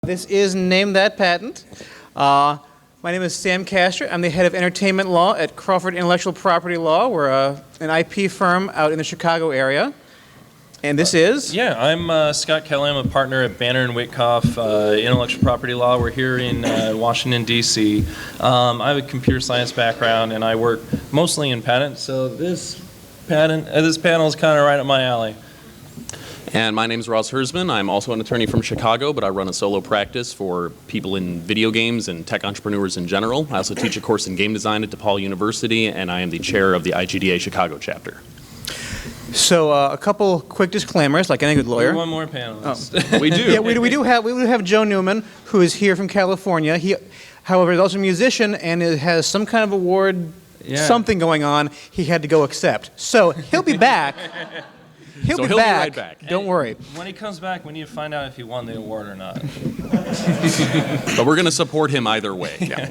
This is Name That Patent. My name is Sam Castor. I'm the head of entertainment law at Crawford Intellectual Property Law. We're an IP firm out in the Chicago area. And this is? Yeah, I'm Scott Kelly. I'm a partner at Banner and Witkoff Intellectual Property Law. We're here in Washington, D.C. I have a computer science background, and I work mostly in patents. So this panel is kind of right up my alley. And my name is Ross Hersman. I'm also an attorney from Chicago, but I run a solo practice for people in video games and tech entrepreneurs in general. I also teach a course in game design at DePaul University, and I am the chair of the IGDA Chicago chapter. So a couple quick disclaimers, like any good lawyer. One more panelist. Oh. We do. Yeah, we do have Joe Newman, who is here from California. He, however, is also a musician and has some kind of award, something going on. He had to go accept. So he'll be back. He'll be right back. Don't worry. When he comes back, we need to find out if he won the award or not. But we're going to support him either way. Yeah.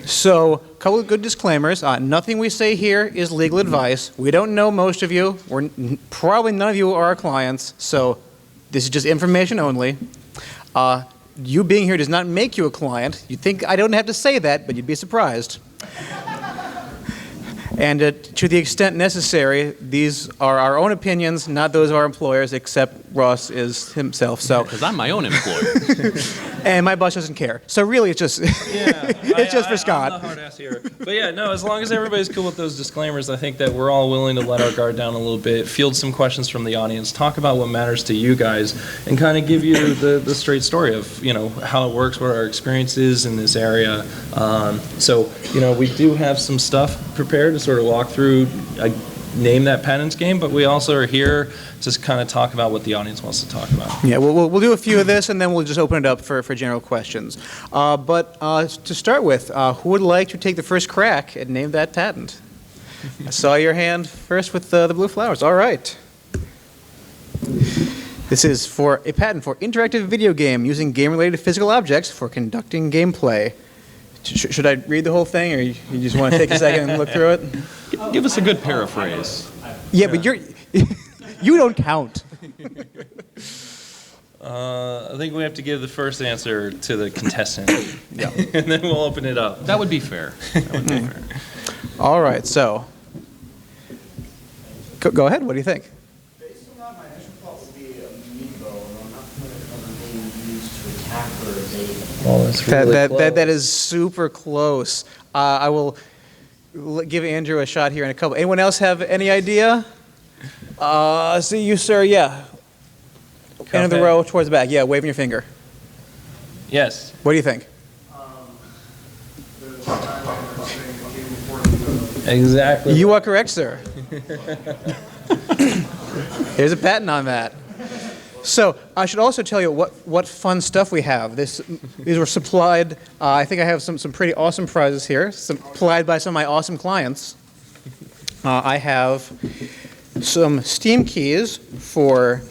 So, a couple of good disclaimers. Nothing we say here is legal advice. We don't know most of you. Probably none of you are our clients. So, this is just information only. You being here does not make you a client. You'd think I don't have to say that, but you'd be surprised. And to the extent necessary, these are our own opinions, not those of our employers, except Ross is himself. So, because I'm my own employer. And my boss doesn't care. So really, it's just it's just for Scott. I'm the hard ass here. But yeah, no. As long as everybody's cool with those disclaimers, I think that we're all willing to let our guard down a little bit, field some questions from the audience, talk about what matters to you guys, and kind of give you the straight story of how it works, what our experience is in this area. So we do have some stuff prepared to sort of walk through. Name that patents game, but we also are here to kind of talk about what the audience wants to talk about. Yeah, we'll do a few of this, and then we'll just open it up for general questions. But to start with, who would like to take the first crack at Name That Patent? I saw your hand first with the blue flowers. All right. This is for a patent for interactive video game using game-related physical objects for conducting gameplay. Should I read the whole thing, or you just want to take a second and look through it? Give us a good paraphrase. Yeah, but you don't count. I think we have to give the first answer to the contestant. Yeah. And then we'll open it up. That would be fair. All right, so go ahead. What do you think? Based on that, my initial thought would be amiibo, and I'm not familiar with them being used to attack or evade. Oh, that's really close. That is super close. I will give Andrew a shot here in a couple. Anyone else have any idea? See you, sir. Yeah. End of the row towards the back. Yeah, waving your finger. Yes. What do you think? Exactly. You are correct, sir. Here's a patent on that. So I should also tell you what fun stuff we have. These were supplied. I think I have some pretty awesome prizes here, supplied by some of my awesome clients. I have some Steam keys for.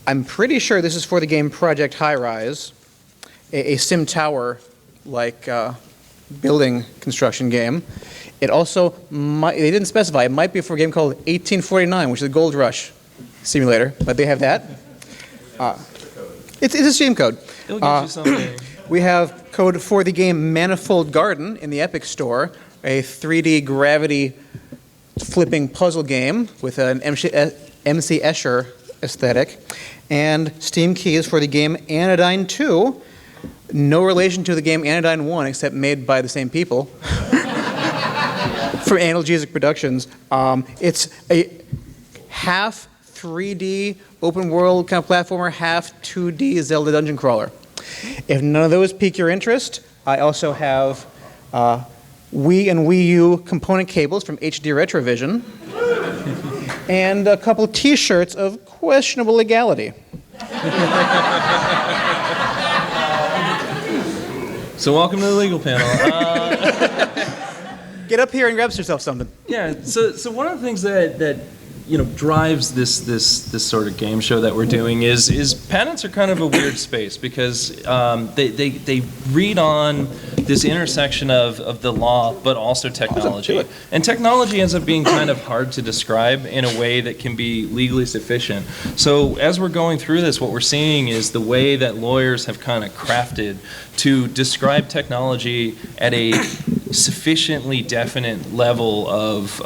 I'm pretty sure this is for the game Project High Rise, a sim tower like building construction game. It also they didn't specify. It might be for a game called 1849, which is a gold rush simulator, but they have that. It's a Steam code. It'll get you something. We have code for the game Manifold Garden in the Epic Store, a 3D gravity flipping puzzle game with an MC Escher aesthetic, and Steam keys for the game Anodyne 2, no relation to the game Anodyne 1 except made by the same people, from Analgesic Productions. It's a half 3D open world kind of platformer, half 2D Zelda dungeon crawler. If none of those pique your interest, I also have Wii and Wii U component cables from HD Retrovision and a couple t-shirts of questionable legality. So welcome to the legal panel. Get up here and grab yourself something. Yeah, so one of the things that drives this sort of game show that we're doing is patents are kind of a weird space because they read on this intersection of the law but also technology. And technology ends up being kind of hard to describe in a way that can be legally sufficient. So as we're going through this, what we're seeing is the way that lawyers have kind of crafted to describe technology at a sufficiently definite level of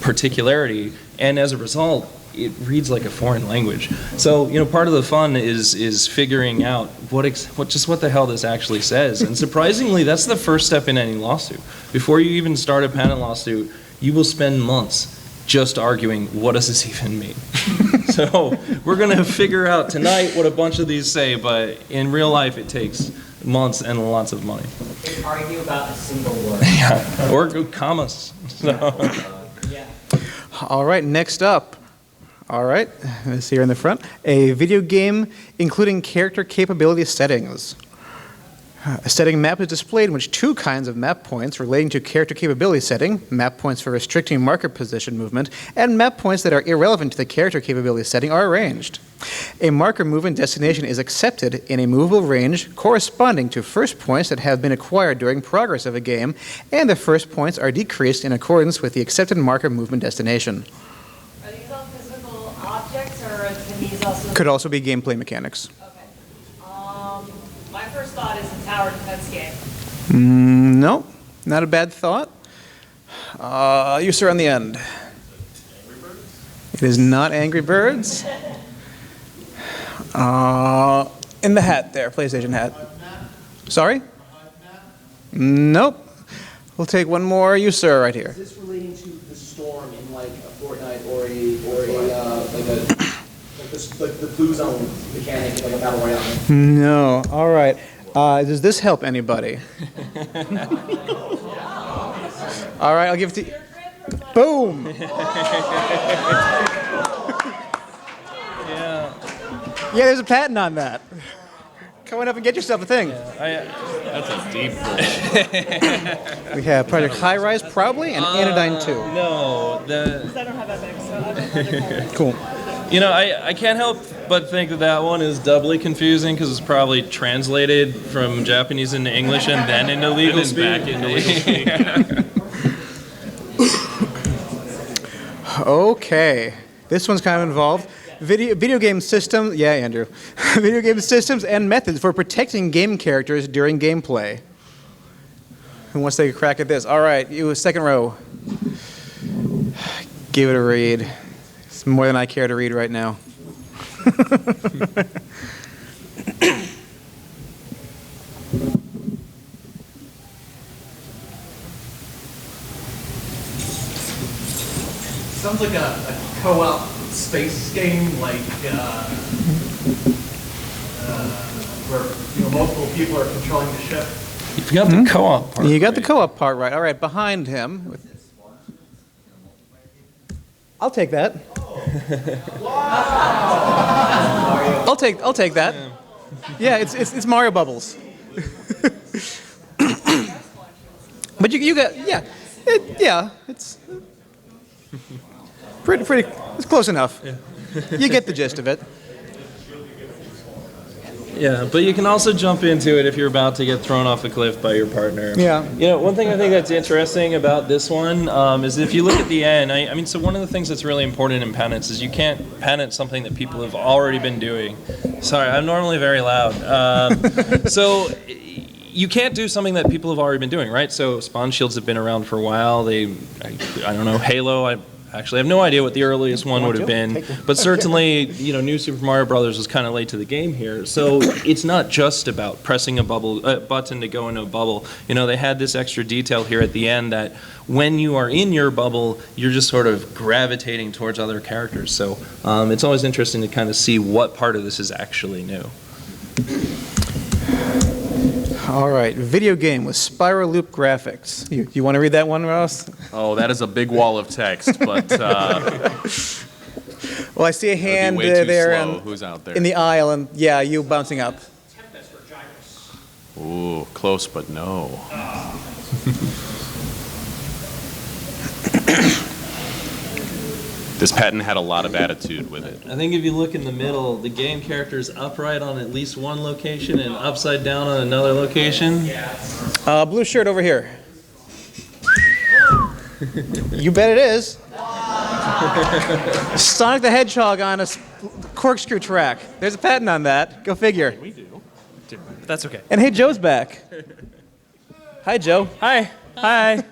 particularity, and as a result, it reads like a foreign language. So, part of the fun is figuring out what the hell this actually says. And surprisingly, that's the first step in any lawsuit. Before you even start a patent lawsuit, you will spend months just arguing, what does this even mean? So, we're going to figure out tonight what a bunch of these say, but in real life, it takes months and lots of money. They argue about a single word. Yeah, or commas. So. Yeah. All right, next up. All right, this here in the front. A video game including character capability settings. A setting map is displayed in which two kinds of map points relating to character capability setting, map points for restricting marker position movement, and map points that are irrelevant to the character capability setting are arranged. A marker movement destination is accepted in a movable range corresponding to first points that have been acquired during progress of a game, and the first points are decreased in accordance with the accepted marker movement destination. Are these all physical objects, or can these also... Could also be gameplay mechanics. Okay. My first thought is a tower defense game. No, not a bad thought. You, sir, on the end. It is not Angry Birds. In the hat there, PlayStation hat. Sorry? Nope. We'll take one more. You, sir, right here. Is this relating to the storm in like a Fortnite or the blue zone mechanic, like a battle royale? No. All right. Does this help anybody? All right, I'll give it to you. Boom. Yeah, there's a patent on that. Come on up and get yourself a thing. That's a deep pull. We have Project High Rise, probably, and Anodyne 2. No, I don't have Epic, so I have other Cool. I can't help but think that one is doubly confusing because it's probably translated from Japanese into English and then into legal speak. Back into legal speak. Okay. This one's kind of involved. Video game system, yeah, Andrew. Video game systems and methods for protecting game characters during gameplay. Who wants to take a crack at this? All right, you, second row. Give it a read. It's more than I care to read right now. Sounds like a co-op space game, like where multiple people are controlling the ship. You forgot the co-op part. You got the right? co-op part right. All right, behind him. I'll take that. I'll take that. Yeah, it's Mario Bubbles. But you got it's pretty it's close enough. Yeah. You get the gist of it. Yeah, but you can also jump into it if you're about to get thrown off a cliff by your partner. Yeah. One thing I think that's interesting about this one is if you look at the end, I mean, so one of the things that's really important in patents is you can't patent something that people have already been doing. Sorry, I'm normally very loud. So you can't do something that people have already been doing, right? So spawn shields have been around for a while. I don't know, Halo, I actually have no idea what the earliest one would have been, but certainly, New Super Mario Brothers was kind of late to the game here. So it's not just about pressing a button to go into a bubble. They had this extra detail here at the end that when you are in your bubble, you're just sort of gravitating towards other characters. So it's always interesting to kind of see what part of this is actually new. All right, video game with spiral loop graphics. You want to read that one, Ross? Oh, that is a big wall of text, but Well, I see a hand way too there slow. Who's out there? in the aisle, and yeah, you bouncing up. Ooh, close, but no. This patent had a lot of attitude with it. I think if you look in the middle, the game character is upright on at least one location and upside down on another location. Blue shirt over here. You bet it is. Sonic the Hedgehog on a corkscrew track. There's a patent on that. Go figure. We do. But that's okay. And hey, Joe's back. Hi, Joe. Hi. Hi.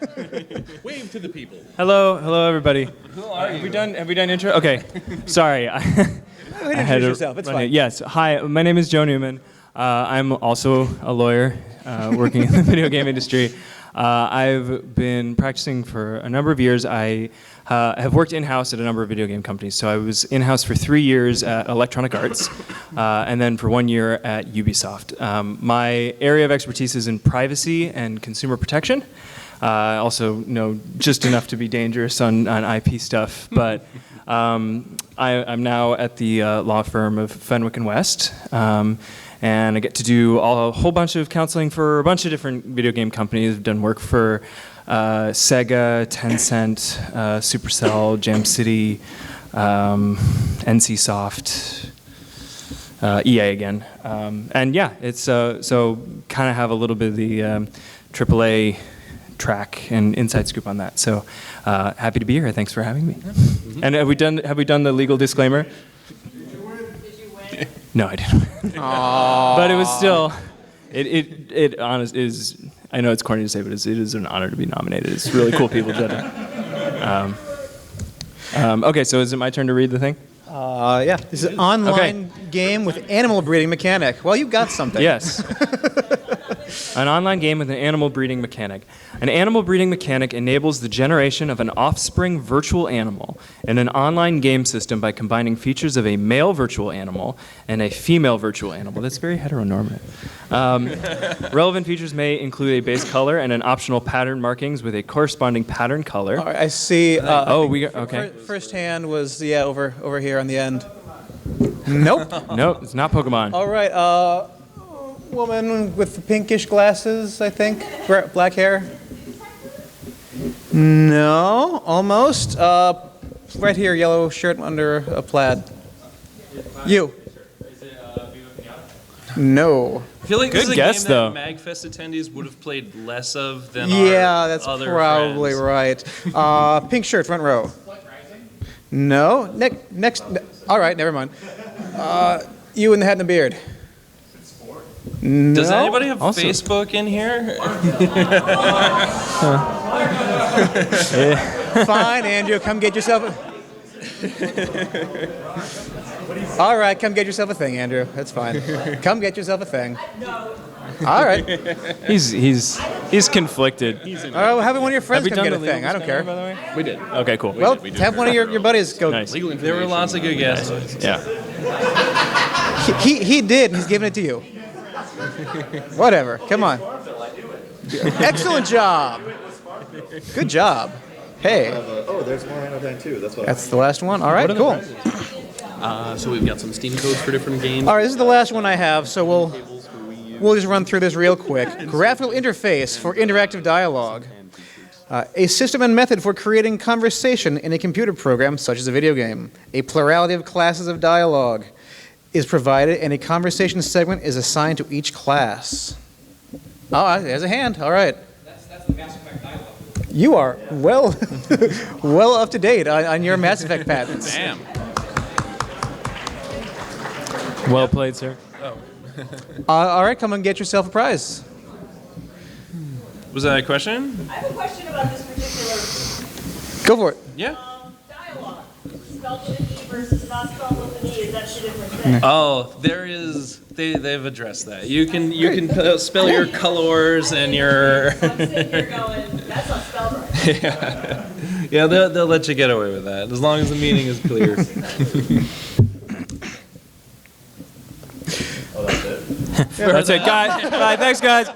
Wave to the people. Hello, everybody. Who are you? Have we done intro? Okay. Sorry. Go ahead and introduce yourself. It's fine. Yes. Hi. My name is Joe Newman. I'm also a lawyer working in the video game industry. I've been practicing for a number of years. I have worked in-house at a number of video game companies. So I was in-house for 3 years at Electronic Arts, and then for 1 year at Ubisoft. My area of expertise is in privacy and consumer protection. I also know just enough to be dangerous on IP stuff, but I'm now at the law firm of Fenwick & West. And I get to do a whole bunch of counseling for a bunch of different video game companies. I've done work for Sega, Tencent, Supercell, Jam City, NCSoft, EA again. And yeah, it's so kind of have a little bit of the AAA track and inside scoop on that. So happy to be here. Thanks for having me. And have we done the legal disclaimer? Did you win? No, I didn't. But it was still, it honest is. I know it's corny to say, but it is an honor to be nominated. It's really cool people judging. Okay, so is it my turn to read the thing? Yeah. This is an online game with animal breeding mechanic. Well, you got something. Yes. An online game with an animal breeding mechanic. An animal breeding mechanic enables the generation of an offspring virtual animal in an online game system by combining features of a male virtual animal and a female virtual animal. That's very heteronormative. Relevant features may include a base color and an optional pattern markings with a corresponding pattern color. All right, I see. Okay. First hand was, over here on the end. Nope. Nope, it's not Pokemon. All right, woman with the pinkish glasses, I think. Black hair. No, almost. Right here, yellow shirt under a plaid. You. No. I feel like this is a guess, game though. that MAGFest attendees would have played less of than Yeah, our that's other probably friends. right. Pink shirt, front row. No. Next. All right, never mind. You in the hat and the beard. No. Does anybody have Also- Facebook in here? Fine, Andrew. Come get yourself All right, come get yourself a thing, Andrew. That's fine. Come get yourself a thing. All right. He's conflicted. All right, well, have one of your friends Have we come done get a the thing. legal I don't care. disclaimer, by the way? We did. Okay, cool. Well, we did. have one of your buddies go. Nice. Legal There were information. lots of good guesses. Yeah. He did. He's giving it to you. Whatever. Come on. Excellent job. Good job. Hey, Oh, there's one out of that too. That's what. that's the last one. All right, cool. So we've got some Steam codes for different games. All right, this is the last one I have, so we'll just run through this real quick. Graphical interface for interactive dialogue. A system and method for creating conversation in a computer program, such as a video game. A plurality of classes of dialogue is provided, and a conversation segment is assigned to each class. Oh, there's a hand. All right. That's the Mass Effect dialogue. You are well up to date on your Mass Effect patents. Damn. Well played, sir. All right, come and get yourself a prize. Was that a question? I have a question about this particular Go for it. Yeah. dialogue. Spelled with an E versus not spelled with an E. Is that two different things? Oh, there is. They've addressed that. You can spell your colors and your. So I'm sitting here going, that's not spelled right. Yeah, they'll let you get away with that as long as the meaning is clear. That's it, guys. Bye. Thanks, guys.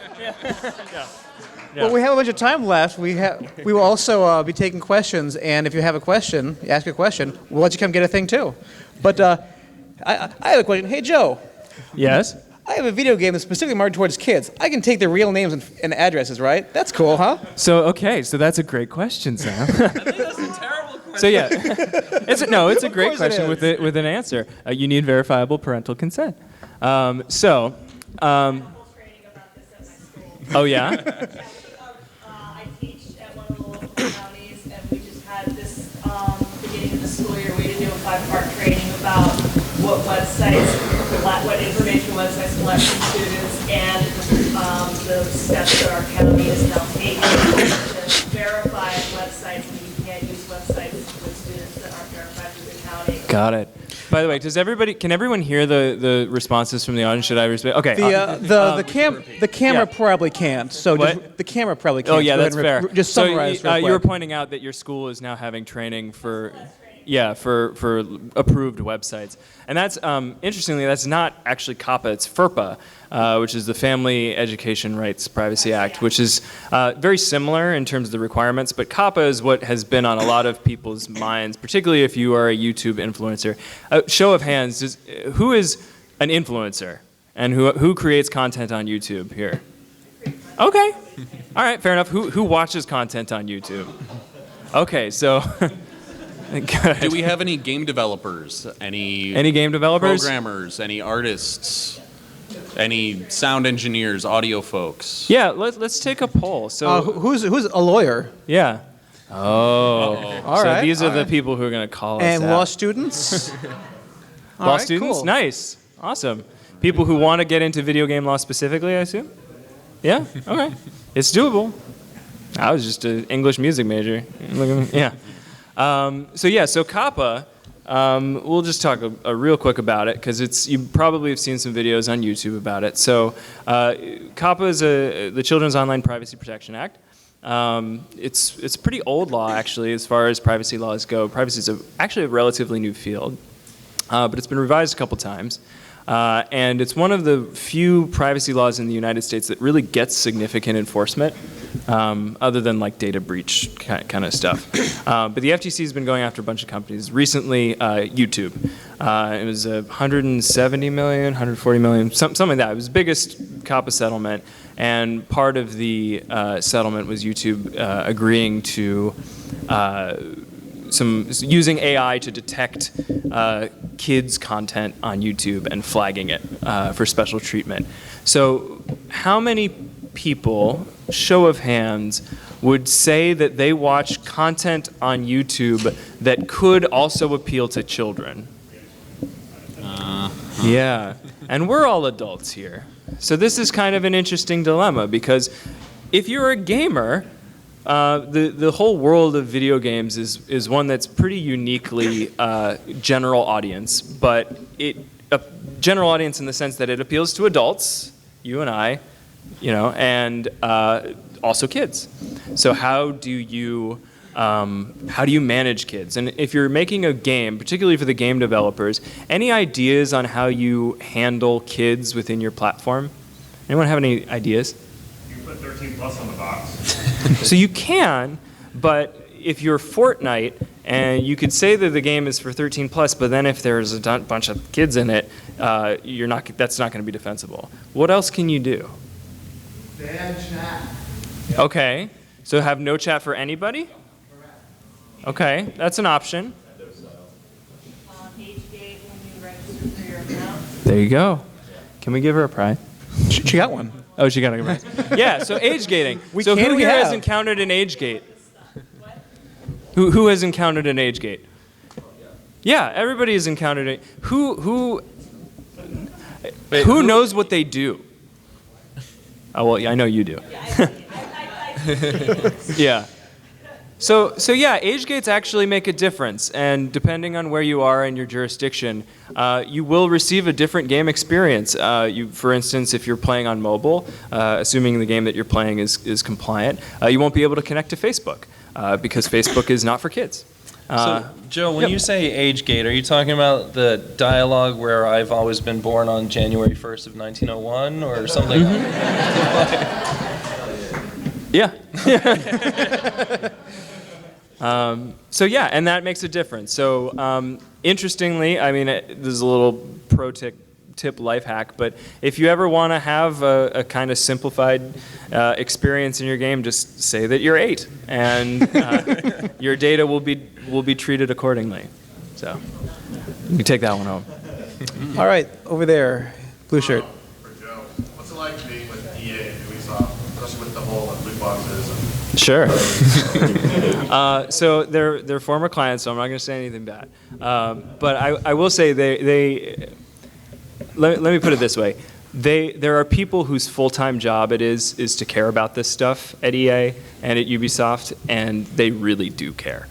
Well, we have a bunch of time left. We will also be taking questions, and if you have a question, ask a question, we'll let you come get a thing too. But I have a question. Hey, Joe, Yes. I have a video game that's specifically marketed towards kids. I can take their real names and addresses, right? That's cool, huh? So that's a great question, Sam. I think that's a terrible So yeah, it's a great question with an answer. You need verifiable parental consent. Training about this at my school. Oh yeah. Yeah, I teach at one of the local counties, and we just had this beginning of the school year. We had to do a 5-part training about what information websites collect from students, and the steps that our county is now taking to verify websites. And you can't use websites with students that aren't verified through the county. Got it. By the way, can everyone hear the responses from the audience? Should I respond? Okay. The camera yeah. probably can't. So What? the camera probably can't. Oh yeah, Go that's ahead and fair. Just summarize. So real you were quick. pointing out that your school is now having training for approved websites, and that's interestingly that's not actually COPPA, it's FERPA, which is the Family Education Rights Privacy Act, which is very similar in terms of the requirements, but COPPA is what has been on a lot of people's minds, particularly if you are a YouTube influencer. Show of hands, who is an influencer and who creates content on YouTube here? Okay, all right, fair enough. Who watches content on YouTube? Okay, so. Good. Do we have any game developers? Any game developers? Programmers? Any artists? Any sound engineers? Audio folks? Yeah, let's take a poll. So who's a lawyer? yeah. Oh. All So right, these are all the right. people who are going to call us And out. law students. All Law right, students? cool. Nice. Awesome. People who want to get into video game law specifically, I assume? Yeah? Okay. It's doable. I was just an English music major. Look at me. Yeah. So COPPA, we'll just talk a real quick about it because you probably have seen some videos on YouTube about it. So COPPA is the Children's Online Privacy Protection Act. It's a pretty old law actually as far as privacy laws go. Privacy is actually a relatively new field, but it's been revised a couple times. And it's one of the few privacy laws in the United States that really gets significant enforcement, other than like data breach kind of stuff. But the FTC has been going after a bunch of companies. Recently, YouTube. It was 170 million, 140 million, something like that. It was the biggest COPPA settlement. And part of the settlement was YouTube agreeing to using AI to detect kids' content on YouTube and flagging it for special treatment. So how many people, show of hands, would say that they watch content on YouTube that could also appeal to children? Yeah, and we're all adults here. So this is kind of an interesting dilemma because if you're a gamer, the whole world of video games is one that's pretty uniquely general audience, but a general audience in the sense that it appeals to adults, you and I, and also kids. So how do you manage kids? And if you're making a game, particularly for the game developers, any ideas on how you handle kids within your platform? Anyone have any ideas? You put 13 plus on the box. So you can, but if you're Fortnite and you could say that the game is for 13 plus, but then if there's a bunch of kids in it, that's not going to be defensible. What else can you do? Ban chat. Okay, so have no chat for anybody? Okay, that's an option. Age gate when you register for your account. There you go. Can we give her a prize? She got one. Oh, she got a prize. Yeah, so age gating. Who here has encountered an age gate? Who has encountered an age gate? Yeah, everybody has encountered it. Who knows what they do? Oh, well, I know you do. Yeah. So yeah, age gates actually make a difference, and depending on where you are in your jurisdiction, you will receive a different game experience. For instance, if you're playing on mobile, assuming the game that you're playing is compliant, you won't be able to connect to Facebook because Facebook is not for kids. So, Joe, when you say age gate, are you talking about the dialogue where I've always been born on January 1st of 1901 or something? Yeah. So yeah, and that makes a difference. So interestingly, I mean, there's a little pro tip tip life hack, but if you ever want to have a kind of simplified experience in your game, just say that you're 8, and your data will be treated accordingly. So you can take that one home. All right, over there, blue shirt. For Joe, what's it like being with EA and Ubisoft, especially with the whole loot boxes? Sure. So they're former clients, so I'm not going to say anything bad. But I will say let me put it this way. There are people whose full-time job it is to care about this stuff at EA and at Ubisoft, and they really do care.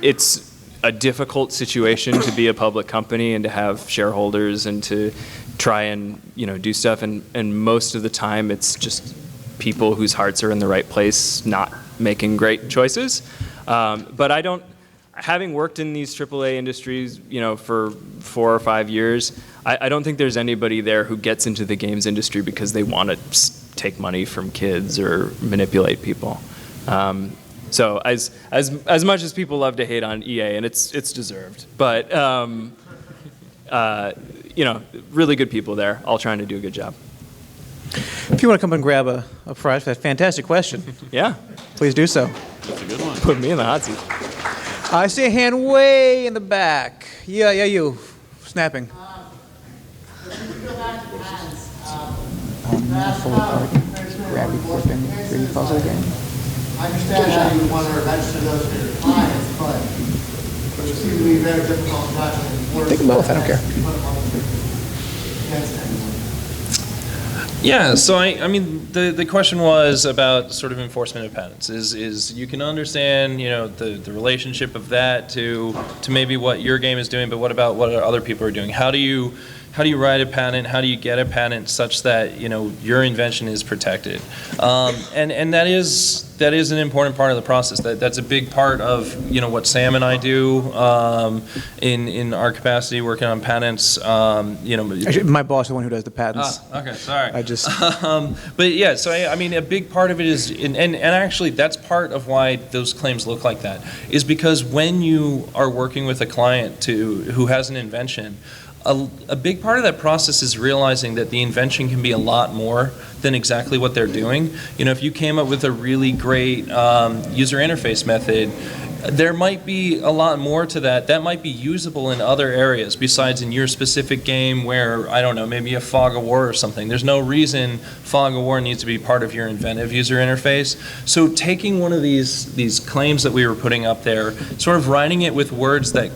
It's a difficult situation to be a public company and to have shareholders and to try and do stuff, and most of the time it's just people whose hearts are in the right place, not making great choices. But having worked in these AAA industries, for 4 or 5 years, I don't think there's anybody there who gets into the games industry because they want to take money from kids or manipulate people. So as much as people love to hate on EA, and it's deserved, but really good people there, all trying to do a good job. If you want to come and grab a prize for that fantastic question, Yeah, please do so. That's a good one. put me in the hot seat. I see a hand way in the back. Yeah, you. Snapping. I understand how you want to register those for your clients, but it would seem to be very difficult not to enforce. Take them both, I don't care. Against anyone. Yeah, so I mean, the question was about sort of enforcement of patents. Is you can understand, the relationship of that to maybe what your game is doing, but what about what other people are doing? How do you write a patent? How do you get a patent such that your invention is protected? And that is an important part of the process. That's a big part of what Sam and I do in our capacity working on patents. Actually, my boss is the one who does the patents. Okay, sorry. I just. But yeah, so I mean, a big part of it is, and actually that's part of why those claims look like that, is because when you are working with a client who has an invention, a big part of that process is realizing that the invention can be a lot more than exactly what they're doing. If you came up with a really great user interface method, there might be a lot more to that. That might be usable in other areas besides in your specific game where, I don't know, maybe a fog of war or something. There's no reason fog of war needs to be part of your inventive user interface. So taking one of these claims that we were putting up there, sort of writing it with words that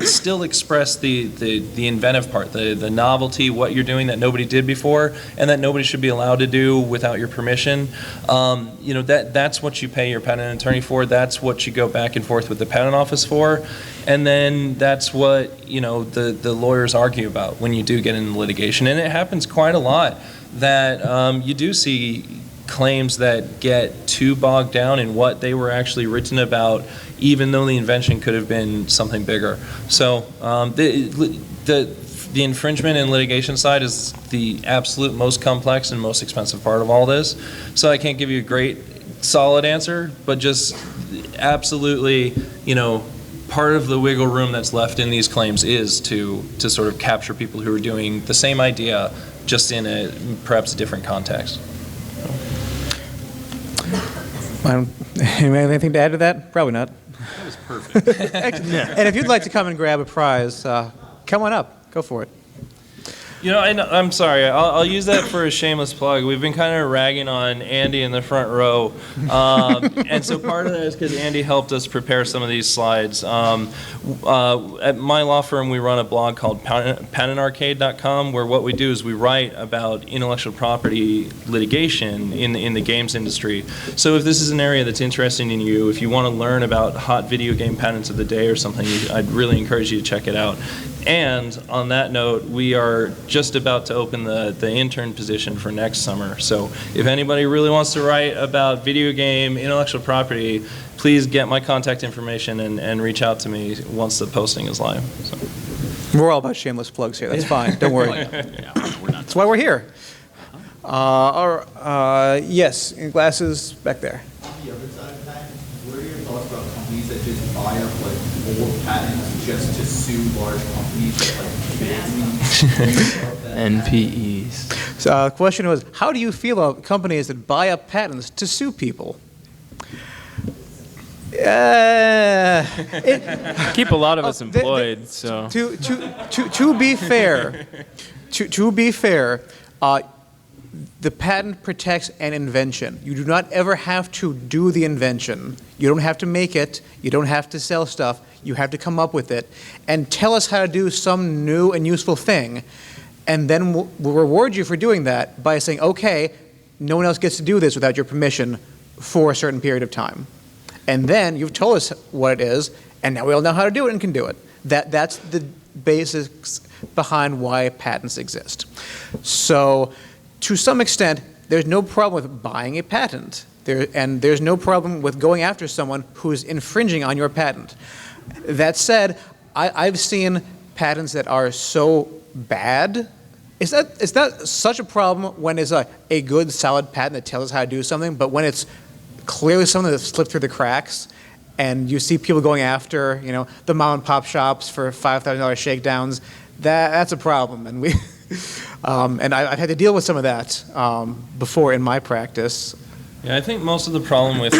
still express the inventive part, the novelty, what you're doing that nobody did before, and that nobody should be allowed to do without your permission. That's what you pay your patent attorney for. That's what you go back and forth with the patent office for, and then that's what the lawyers argue about when you do get into litigation. And it happens quite a lot that you do see claims that get too bogged down in what they were actually written about, even though the invention could have been something bigger. So the infringement and litigation side is the absolute most complex and most expensive part of all this. So I can't give you a great solid answer, but just absolutely, part of the wiggle room that's left in these claims is to sort of capture people who are doing the same idea, just in a perhaps a different context. Anything to add to that? Probably not. That was perfect. And if you'd like to come and grab a prize, come on up. Go for it. I'm sorry. I'll use that for a shameless plug. We've been kind of ragging on Andy in the front row. And so part of that is because Andy helped us prepare some of these slides. At my law firm, we run a blog called patentarcade.com, where what we do is we write about intellectual property litigation in the games industry. So if this is an area that's interesting in you, if you want to learn about hot video game patents of the day or something, I'd really encourage you to check it out. And on that note, we are just about to open the intern position for next summer. So if anybody really wants to write about video game intellectual property, please get my contact information and reach out to me once the posting is live. So. We're all about shameless plugs here. That's fine. Don't worry. That's why we're here. Yes, in glasses back there. On the other side of that, what are your thoughts about companies that just buy up like old patents just to sue large companies NPEs. So the question was, how do you feel about companies that buy up patents to sue people? Keep a lot of us employed, so. To be fair, the patent protects an invention. You do not ever have to do the invention. You don't have to make it. You don't have to sell stuff. You have to come up with it and tell us how to do some new and useful thing. And then we'll reward you for doing that by saying, okay, no one else gets to do this without your permission for a certain period of time. And then you've told us what it is, and now we all know how to do it and can do it. That's the basics behind why patents exist. So to some extent, there's no problem with buying a patent. And there's no problem with going after someone who's infringing on your patent. That said, I've seen patents that are so bad. Is that such a problem when it's a good, solid patent that tells us how to do something, but when it's clearly something that's slipped through the cracks, and you see people going after, the mom and pop shops for $5,000 shakedowns, that's a problem. And and I've had to deal with some of that before in my practice. Yeah, I think most of the problem with,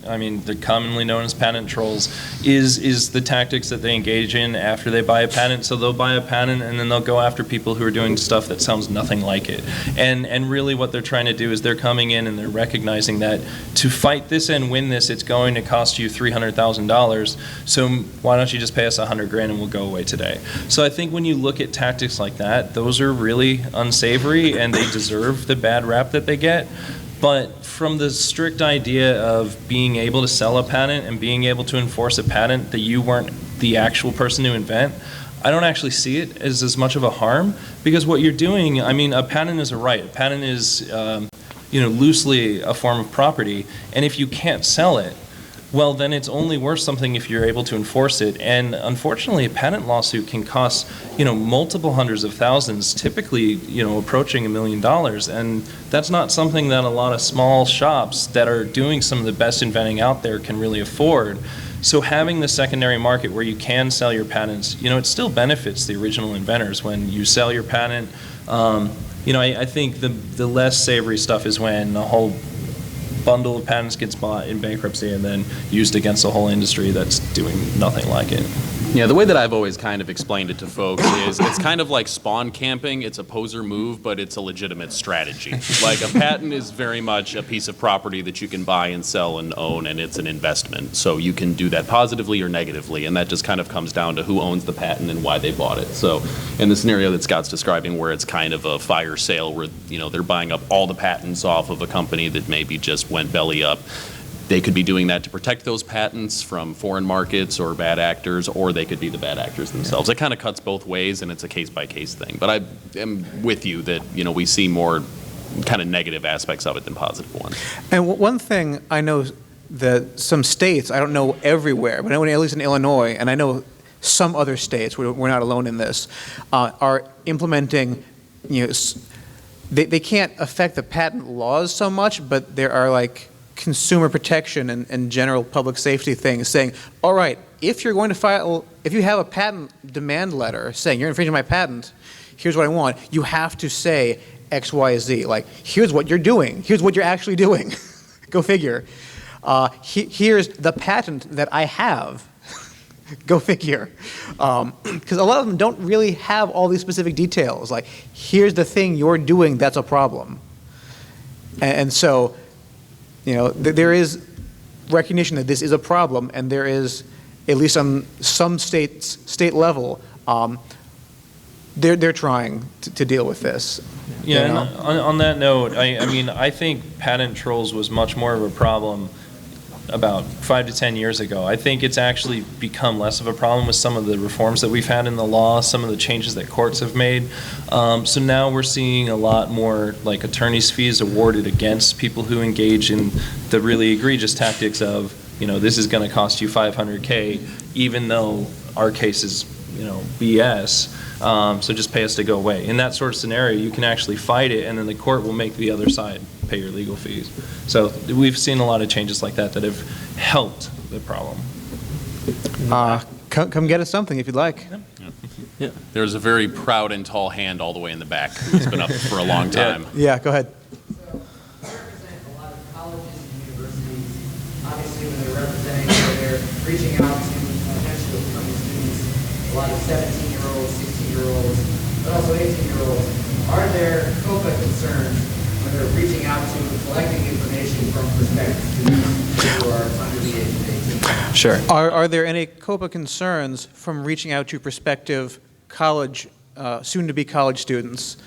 they're commonly known as patent trolls, is the tactics that they engage in after they buy a patent. So they'll buy a patent and then they'll go after people who are doing stuff that sounds nothing like it. And really what they're trying to do is they're coming in and they're recognizing that to fight this and win this, it's going to cost you $300,000. So why don't you just pay us $100,000 and we'll go away today? So I think when you look at tactics like that, those are really unsavory and they deserve the bad rap that they get. But from the strict idea of being able to sell a patent and being able to enforce a patent that you weren't the actual person to invent, I don't actually see it as much of a harm, because what you're doing, a patent is a right. A patent is, loosely a form of property, and if you can't sell it, well, then it's only worth something if you're able to enforce it. And unfortunately, a patent lawsuit can cost, multiple hundreds of thousands, typically, approaching $1 million. And that's not something that a lot of small shops that are doing some of the best inventing out there can really afford. So having the secondary market where you can sell your patents, it still benefits the original inventors when you sell your patent. I think the less savory stuff is when the whole bundle of patents gets bought in bankruptcy and then used against a whole industry that's doing nothing like it. Yeah, the way that I've always kind of explained it to folks is it's kind of like spawn camping. It's a poser move, but it's a legitimate strategy. Like a patent is very much a piece of property that you can buy and sell and own, and it's an investment. So you can do that positively or negatively, and that just kind of comes down to who owns the patent and why they bought it. So in the scenario that Scott's describing, where it's kind of a fire sale where they're buying up all the patents off of a company that maybe just went belly up, they could be doing that to protect those patents from foreign markets or bad actors, or they could be the bad actors themselves. It kind of cuts both ways, and it's a case-by-case thing. But I am with you that, we see more kind of negative aspects of it than positive ones. And one thing I know that some states, I don't know everywhere, but I know at least in Illinois, and I know some other states, we're not alone in this, are implementing, they can't affect the patent laws so much, but there are consumer protection and general public safety things saying, all right, if you're going to file, if you have a patent demand letter saying you're infringing my patent, here's what I want, you have to say X, Y, Z. Here's what you're doing. Here's what you're actually doing. Go figure. Here's the patent that I have. Go figure. Because a lot of them don't really have all these specific details. Here's the thing you're doing that's a problem. And so, there is recognition that this is a problem, and there is, at least on some state level, they're trying to deal with this. Yeah, and on that note, I think patent trolls was much more of a problem about 5 to 10 years ago. I think it's actually become less of a problem with some of the reforms that we've had in the law, some of the changes that courts have made. So now we're seeing a lot more attorney's fees awarded against people who engage in the really egregious tactics of, this is going to cost you $500K, even though our case is, BS. So just pay us to go away. In that sort of scenario, you can actually fight it, and then the court will make the other side pay your legal fees. So we've seen a lot of changes like that that have helped the problem. Come get us something if you'd like. Yeah. There's a very proud and tall hand all the way in the back who's been up for a long time. Yeah, go ahead. So I represent a lot of colleges and universities. Obviously, when they're representing, they're reaching out to potentially becoming students, a lot of 17-year-olds, 16-year-olds, but also 18-year-olds. Are there COPA concerns when they're reaching out to collecting information from prospective students who are under the age of 18? Sure. Are there any COPA concerns from reaching out to prospective college, soon-to-be college students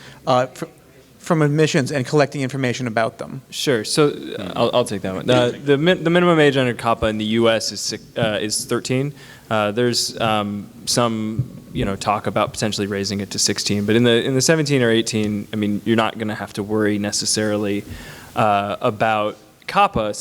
from admissions and collecting information about them? Sure. So I'll take that one. The minimum age under COPPA in the U.S. is 13. There's some talk about potentially raising it to 16, but in the 17 or 18, I mean, you're not going to have to worry necessarily about COPPA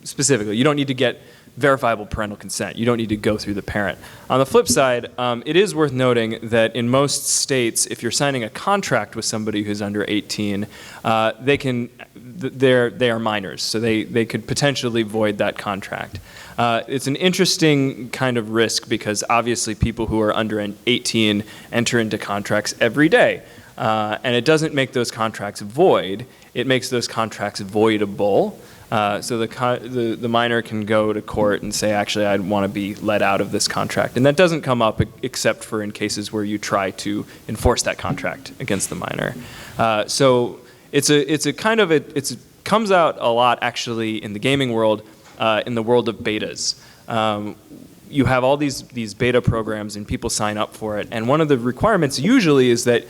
specifically. You don't need to get verifiable parental consent. You don't need to go through the parent. On the flip side, it is worth noting that in most states, if you're signing a contract with somebody who's under 18, they are minors, so they could potentially void that contract. It's an interesting kind of risk because obviously people who are under 18 enter into contracts every day. And it doesn't make those contracts void, it makes those contracts voidable. So the minor can go to court and say, actually, I want to be let out of this contract. And that doesn't come up except for in cases where you try to enforce that contract against the minor. So it comes out a lot actually in the gaming world, in the world of betas. You have all these beta programs and people sign up for it. And one of the requirements usually is that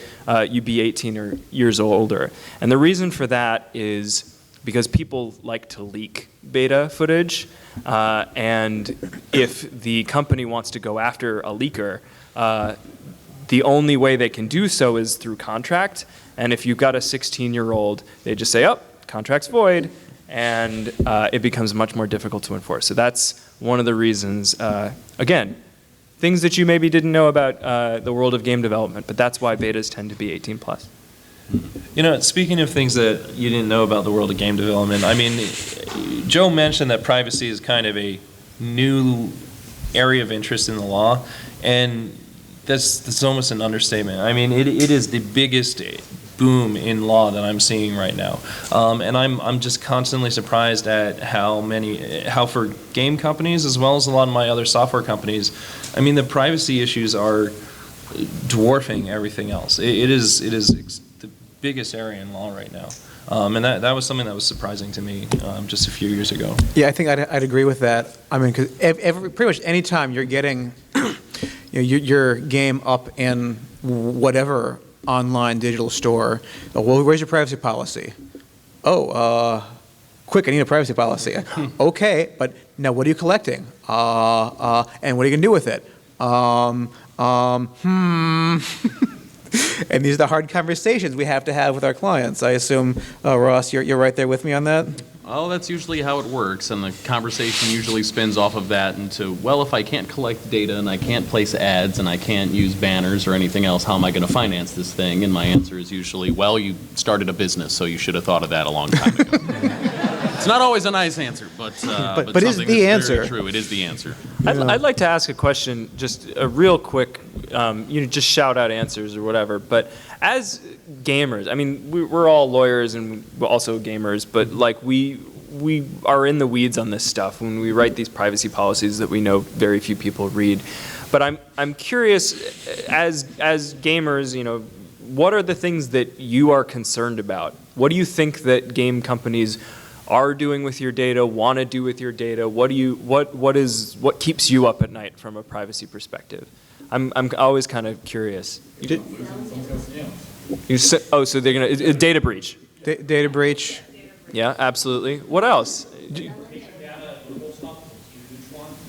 you be 18 years or older. And the reason for that is because people like to leak beta footage, and if the company wants to go after a leaker, the only way they can do so is through contract. And if you've got a 16-year-old, they just say, oh, contract's void, and it becomes much more difficult to enforce. So that's one of the reasons, again, things that you maybe didn't know about the world of game development, but that's why betas tend to be 18 plus. Speaking of things that you didn't know about the world of game development, I mean, Joe mentioned that privacy is kind of a new area of interest in the law, and that's almost an understatement. I mean, it is the biggest boom in law that I'm seeing right now, and I'm just constantly surprised at how for game companies as well as a lot of my other software companies, I mean, the privacy issues are dwarfing everything else. It is the biggest area in law right now, and that was something that was surprising to me just a few years ago. Yeah, I think I'd agree with that. I mean, because pretty much any time you're getting your game up in whatever online digital store, well, where's your privacy policy? Oh, quick, I need a privacy policy. Okay, but now what are you collecting? And what are you going to do with it? And these are the hard conversations we have to have with our clients. I assume, Ross, you're right there with me on that? Well, that's usually how it works, and the conversation usually spins off of that into, well, if I can't collect data and I can't place ads and I can't use banners or anything else, how am I going to finance this thing? And my answer is usually, well, you started a business, so you should have thought of that a long time ago. It's not always a nice answer, but it's the answer. Very true. It is the answer. I'd like to ask a question, just a real quick, just shout out answers or whatever. But as gamers, I mean, we're all lawyers and we're also gamers, but like we are in the weeds on this stuff when we write these privacy policies that we know very few people read. But I'm curious, as gamers, what are the things that you are concerned about? What do you think that game companies are doing with your data, want to do with your data? What keeps you up at night from a privacy perspective? I'm always kind of curious. So they're gonna data breach. Data breach. Yeah, absolutely. What else?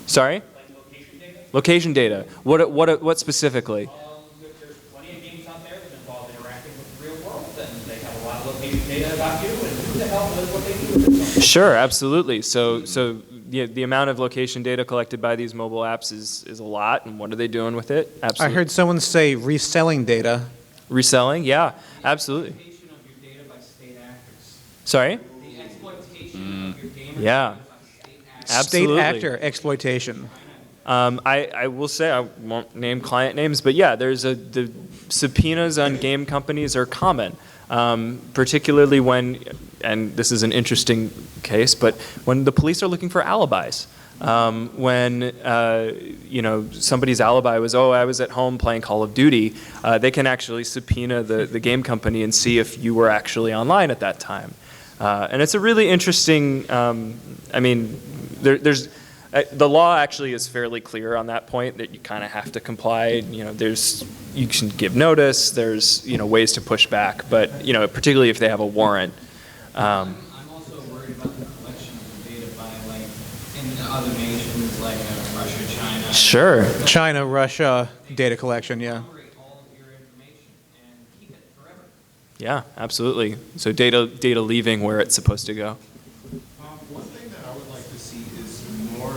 Sorry? Location data. What specifically? There's plenty of games out there that involve interacting with the real world, and they have a lot of location data about you, and who the hell knows what they do with it. Sure, absolutely. So the amount of location data collected by these mobile apps is a lot, and what are they doing with it? Absolutely. I heard someone say reselling data. Reselling? Yeah, absolutely. The exploitation of your data by state actors. Sorry? The exploitation of your game Yeah. by state actors. Absolutely. State actor exploitation. I will say, I won't name client names, but yeah, the subpoenas on game companies are common, particularly when, and this is an interesting case, but when the police are looking for alibis. When somebody's alibi was, I was at home playing Call of Duty, they can actually subpoena the game company and see if you were actually online at that time. And it's a really interesting, there's the law actually is fairly clear on that point, that you kind of have to comply. You can give notice, there's ways to push back, but particularly if they have a warrant. I'm also worried about the collection of data by in other nations like Russia, China. Sure. China, Russia, data collection, yeah. All of your information and keep it forever. Yeah, absolutely. So data leaving where it's supposed to go. One thing that I would like to see is more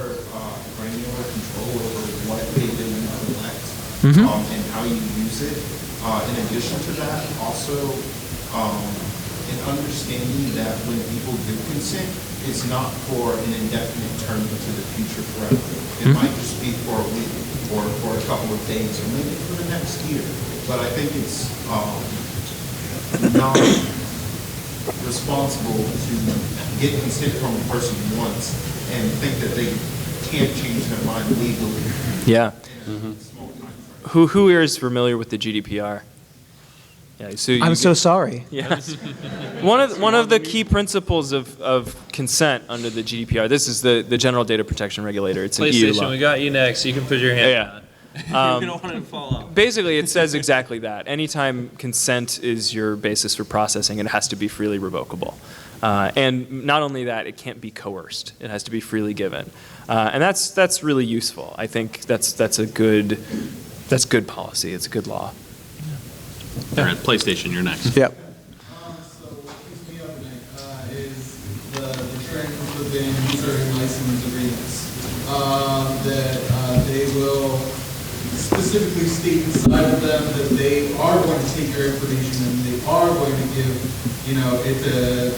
granular control over what data you collect and how you use it. In addition to that, also an understanding that when people give consent, it's not for an indefinite term into the future forever. It might just be for a week or for a couple of days or maybe for the next year. But I think it's not responsible to get consent from a person once and think that they can't change their mind legally. Yeah. Who here is familiar with the GDPR? Yeah, so I'm so sorry. Yeah. One of the key principles of consent under the GDPR. This is the General Data Protection Regulator. It's an EU law. PlayStation, we got you next. You can put your hand on. We don't want to fall off. Basically, it says exactly that. Anytime consent is your basis for processing, it has to be freely revocable. And not only that, it can't be coerced. It has to be freely given. And that's really useful. I think that's good policy. It's a good law. All right, PlayStation, you're next. Yep. So what keeps me up at night is the trend within user and license agreements that they will specifically state inside of them that they are going to take your information and they are going to give, it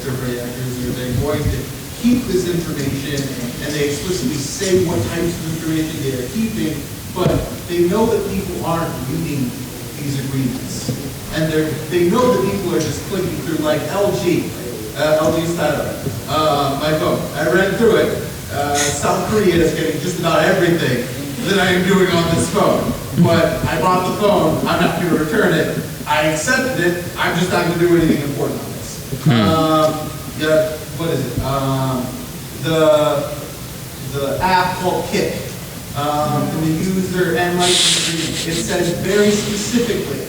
to reactors, or they're going to keep this information, and they explicitly say what types of information they are keeping, but they know that people aren't reading these agreements. And they know that people are just clicking through, like LG startup, my phone. I ran through it. South Korea is getting just about everything that I am doing on this phone. But I bought the phone. I'm not going to return it. I accepted it. I'm just not going to do anything important on this. What is it? The app called Kick. In the user and license agreement, it says very specifically,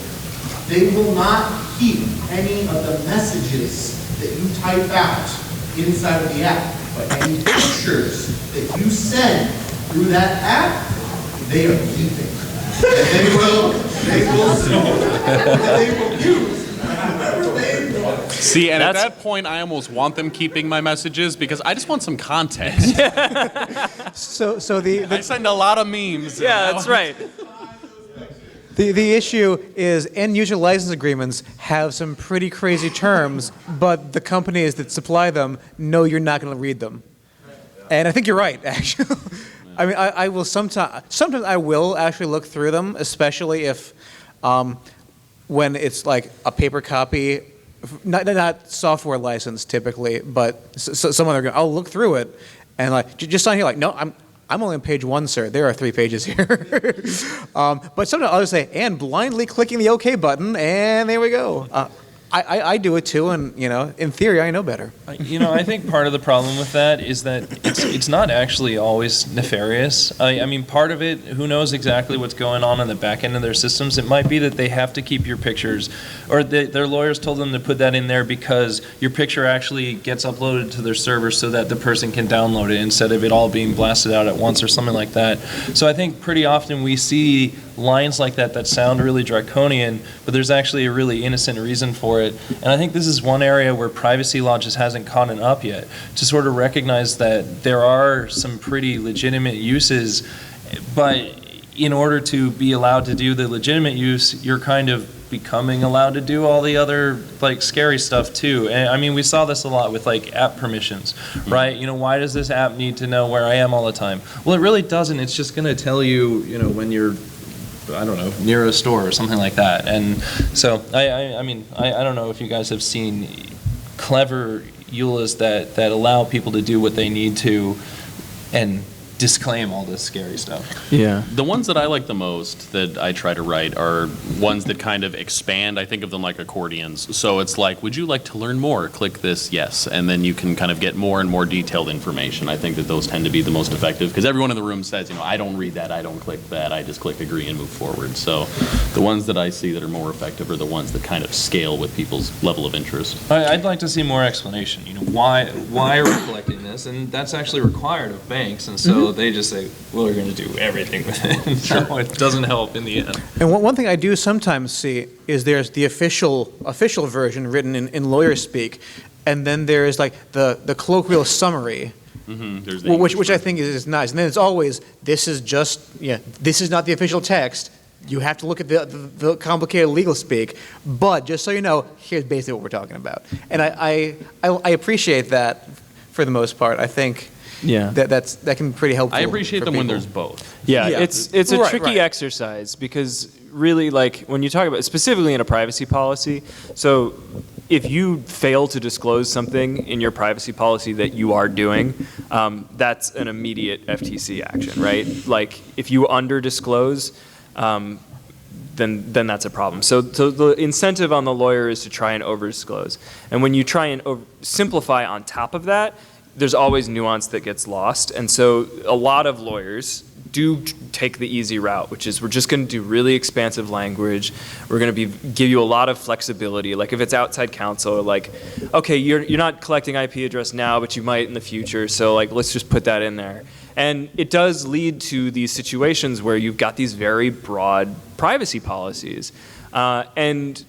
they will not keep any of the messages that you type out inside of the app, but any pictures that you send through that app, they are keeping. And they will use whatever they want. See, and at that point, I almost want them keeping my messages because I just want some context. So I send a lot of memes. Yeah, that's right. The issue is end user license agreements have some pretty crazy terms, but the companies that supply them know you're not going to read them. And I think you're right, actually. I mean, I will sometimes I will actually look through them, especially if when it's like a paper copy, not software license typically, but some other. I'll look through it and like just on here like, no, I'm only on page 1, sir. There are 3 pages here. But sometimes I'll just say, and blindly clicking the OK button, and there we go. I do it too, and in theory, I know better. I think part of the problem with that is that it's not actually always nefarious. I mean, part of it, who knows exactly what's going on in the back end of their systems? It might be that they have to keep your pictures, or their lawyers told them to put that in there because your picture actually gets uploaded to their server so that the person can download it instead of it all being blasted out at once or something like that. So I think pretty often we see lines like that sound really draconian, but there's actually a really innocent reason for it. And I think this is one area where privacy law just hasn't caught up yet, to sort of recognize that there are some pretty legitimate uses, but in order to be allowed to do the legitimate use, you're kind of becoming allowed to do all the other like scary stuff too. And I mean, we saw this a lot with like app permissions, right? You know, why does this app need to know where I am all the time? Well, it really doesn't. It's just going to tell you, you know, when you're, I don't know, near a store or something like that. And so I mean, I don't know if you guys have seen clever EULAs that allow people to do what they need to and disclaim all this scary stuff. Yeah. The ones that I like the most that I try to write are ones that kind of expand. I think of them like accordions. So it's like, would you like to learn more? Click this, yes. And then you can kind of get more and more detailed information. I think that those tend to be the most effective because everyone in the room says, you know, I don't read that, I don't click that, I just click agree and move forward. So the ones that I see that are more effective are the ones that kind of scale with people's level of interest. I'd like to see more explanation. You know, why are we collecting this? And that's actually required of banks. And so they just say, well, we're going to do everything with it. So it doesn't help in the end. And one thing I do sometimes see is there's the official version written in lawyer speak, and then there's like the colloquial summary, which I think is nice. And then it's always, this is not the official text. You have to look at the complicated legal speak, but just so you know, here's basically what we're talking about. And I appreciate that for the most part. I think that can be pretty helpful. I appreciate them people. when there's both. Yeah, it's a tricky exercise because really, like, when you talk about, specifically in a privacy policy, so if you fail to disclose something in your privacy policy that you are doing, that's an immediate FTC action, right? Like, if you under-disclose, then that's a problem. So the incentive on the lawyer is to try and over-disclose. And when you try and simplify on top of that, there's always nuance that gets lost. And so a lot of lawyers do take the easy route, which is we're just going to do really expansive language. We're going to give you a lot of flexibility. Like if it's outside counsel, like, okay, you're not collecting IP address now, but you might in the future. So like, let's just put that in there. And it does lead to these situations where you've got these very broad privacy policies. And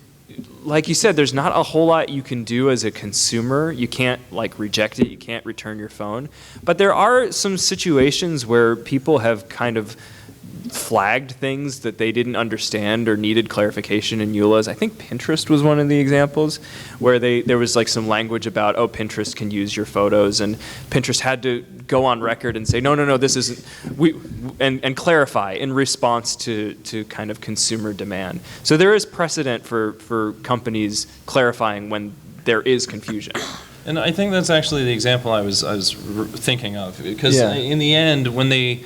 like you said, there's not a whole lot you can do as a consumer. You can't like reject it. You can't return your phone. But there are some situations where people have kind of flagged things that they didn't understand or needed clarification in EULAs. I think Pinterest was one of the examples where there was like some language about, oh, Pinterest can use your photos, and Pinterest had to go on record and say, no, this isn't, and clarify in response to kind of consumer demand. So there is precedent for companies clarifying when there is confusion. And I think that's actually the example I was thinking of, because in the end, when they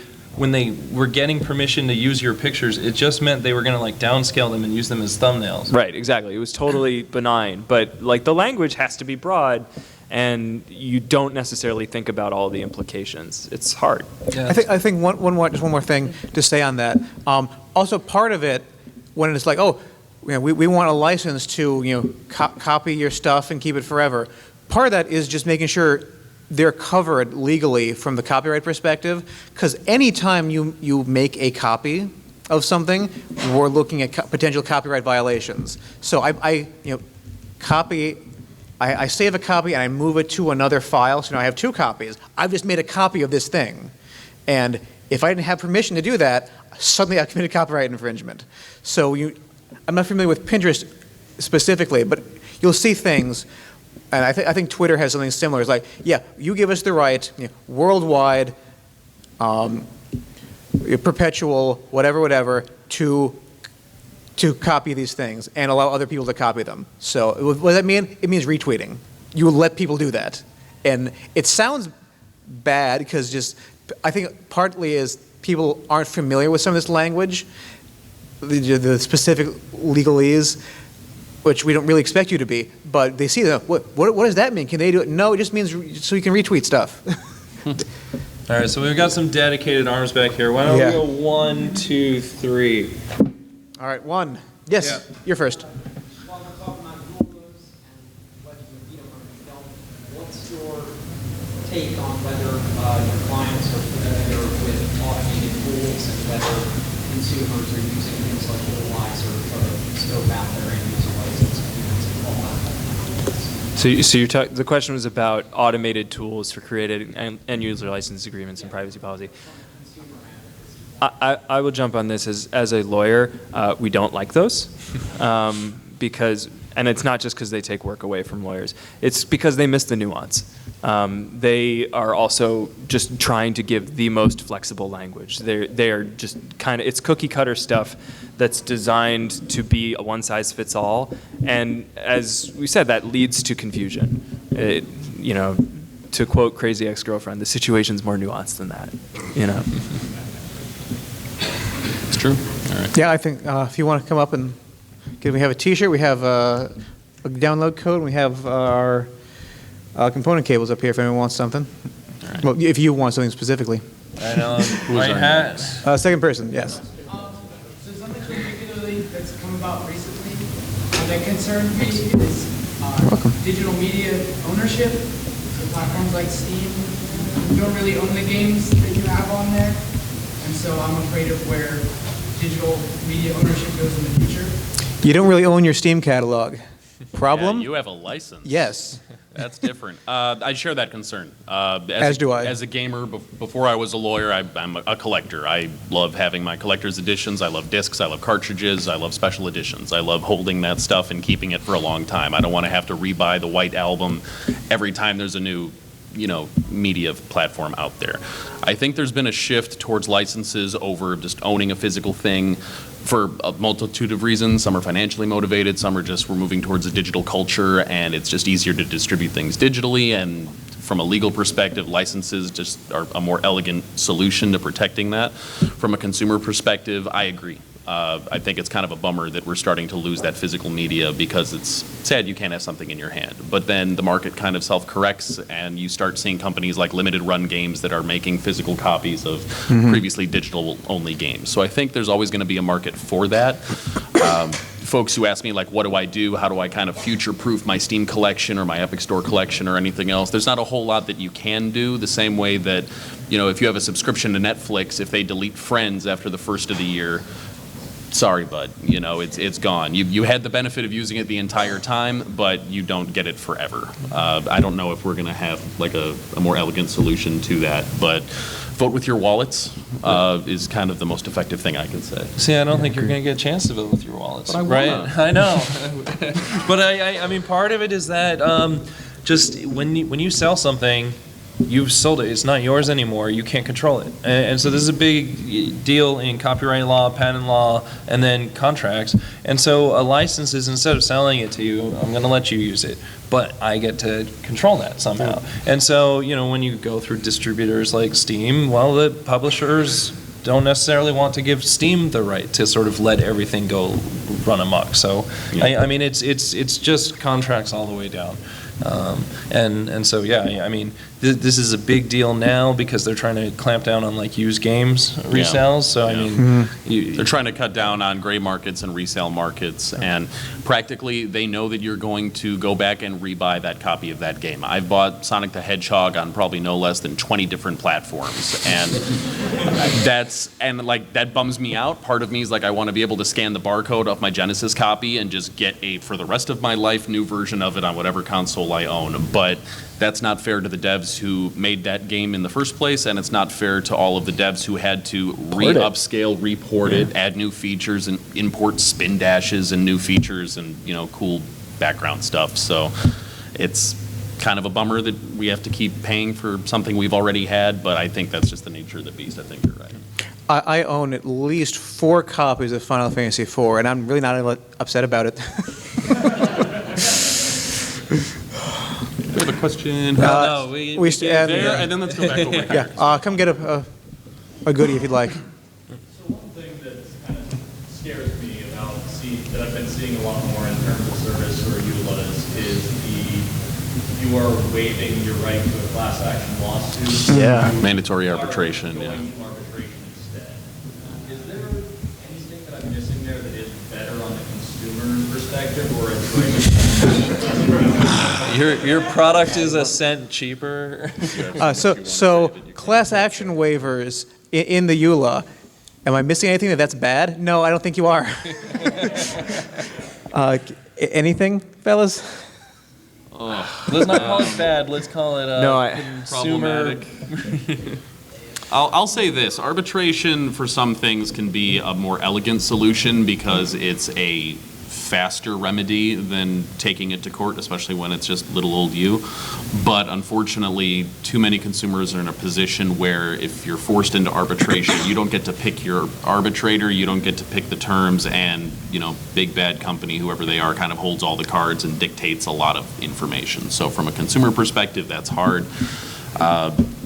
were getting permission to use your pictures, it just meant they were going to like downscale them and use them as thumbnails. Right, exactly. It was totally benign, but like the language has to be broad, and you don't necessarily think about all the implications. It's hard. Yeah. I think one more thing to say on that. Also, part of it, when it's like, oh, you know, we want a license to copy your stuff and keep it forever. Part of that is just making sure they're covered legally from the copyright perspective, because anytime you make a copy of something, we're looking at potential copyright violations. So I save a copy and I move it to another file, so now I have two copies. I've just made a copy of this thing. And if I didn't have permission to do that, suddenly I've committed copyright infringement. So I'm not familiar with Pinterest specifically, but you'll see things. And I think Twitter has something similar. It's like, yeah, you give us the right, worldwide, perpetual, whatever, to copy these things and allow other people to copy them. So what does that mean? It means retweeting. You will let people do that. And it sounds bad because I think partly is people aren't familiar with some of this language, the specific legalese, which we don't really expect you to be, but they see that, what does that mean? Can they do it? No, it just means so you can retweet stuff. All right, so we've got some dedicated arms back here. Why don't we go 1, 2, 3? All right, 1. Yes, you're first. While we're talking about EULAs and whether you read them or you don't, what's your take on whether your clients are familiar with automated tools and whether consumers are using things like Lawyer to scope out their end user license agreements and all that? So the question was about automated tools for creating end user license agreements and privacy policy. I will jump on this as a lawyer. We don't like those because, and it's not just because they take work away from lawyers. It's because they miss the nuance. They are also just trying to give the most flexible language. They are just kind of, it's cookie cutter stuff that's designed to be a one size fits all. And as we said, that leads to confusion. To quote Crazy Ex-Girlfriend, the situation's more nuanced than that, It's true. All right. Yeah, I think if you want to come up and we have a T-shirt, we have a download code, and we have our component cables up here if anyone wants something. All right. Well, if you want something specifically. I know. White hat. Second person, yes. So something particularly that's come about recently that concerns me is digital media ownership. So platforms like Steam don't really own the games that you have on there. And so I'm afraid of where digital media ownership goes in the future. You don't really own your Steam catalog. Problem? Yeah, you have a license. Yes. That's different. I share that concern. As do I. As a gamer, before I was a lawyer, I'm a collector. I love having my collector's editions. I love discs. I love cartridges. I love special editions. I love holding that stuff and keeping it for a long time. I don't want to have to rebuy the white album every time there's a new media platform out there. I think there's been a shift towards licenses over just owning a physical thing for a multitude of reasons. Some are financially motivated, some are just we're moving towards a digital culture and it's just easier to distribute things digitally, and from a legal perspective, licenses just are a more elegant solution to protecting that. From a consumer perspective, I agree. I think it's kind of a bummer that we're starting to lose that physical media because it's sad you can't have something in your hand. But then the market kind of self-corrects and you start seeing companies like limited run games that are making physical copies of previously digital-only games. So I think there's always going to be a market for that. Folks who ask me, like, what do I do? How do I kind of future-proof my Steam collection or my Epic Store collection or anything else? There's not a whole lot that you can do, the same way that, if you have a subscription to Netflix, if they delete Friends after the first of the year, sorry, bud, it's gone. You had the benefit of using it the entire time, but you don't get it forever. I don't know if we're going to have like a more elegant solution to that, but vote with your wallets is kind of the most effective thing I can say. See, I don't think you're going to get a chance to vote with your wallets, But I right? wanna. I know, but I mean, part of it is that just when you sell something, you've sold it. It's not yours anymore. You can't control it. And so this is a big deal in copyright law, patent law, and then contracts. And so a license is, instead of selling it to you, I'm going to let you use it, but I get to control that somehow. And so, when you go through distributors like Steam, well, the publishers don't necessarily want to give Steam the right to sort of let everything go run amok. So, I mean, it's just contracts all the way down. And so, yeah, I mean, this is a big deal now because they're trying to clamp down on like used games resales. So, I mean, they're trying to cut down on gray markets and resale markets, and practically they know that you're going to go back and rebuy that copy of that game. I've bought Sonic the Hedgehog on probably no less than 20 different platforms, and that bums me out. Part of me is like, I want to be able to scan the barcode off my Genesis copy and just get for the rest of my life, new version of it on whatever console I own. But that's not fair to the devs who made that game in the first place, and it's not fair to all of the devs who had to upscale, report it, add new features, and import spin dashes and new features and cool background stuff. So it's kind of a bummer that we have to keep paying for something we've already had, but I think that's just the nature of the beast. I think you're right. I own at least 4 copies of Final Fantasy IV, and I'm really not upset about it. We have a question. we There, and then let's go back over here. Yeah, come get a goodie if you'd like. So one thing that kind of scares me about that I've been seeing a lot more in terms of service or EULAs is you are waiving your right to a class action lawsuit. Yeah. Mandatory arbitration, going to arbitration instead. Is there anything that I'm missing there that is better on the consumer perspective, or is your product is a cent cheaper. So class action waivers in the EULA. Am I missing anything that's bad? No, I don't think you are. Anything, fellas? Let's not call it bad. Let's call it consumer. Problematic. I'll say this. Arbitration for some things can be a more elegant solution because it's a faster remedy than taking it to court, especially when it's just little old you. But unfortunately, too many consumers are in a position where if you're forced into arbitration, you don't get to pick your arbitrator, you don't get to pick the terms, and, you know, big bad company, whoever they are, kind of holds all the cards and dictates a lot of information. So from a consumer perspective, that's hard.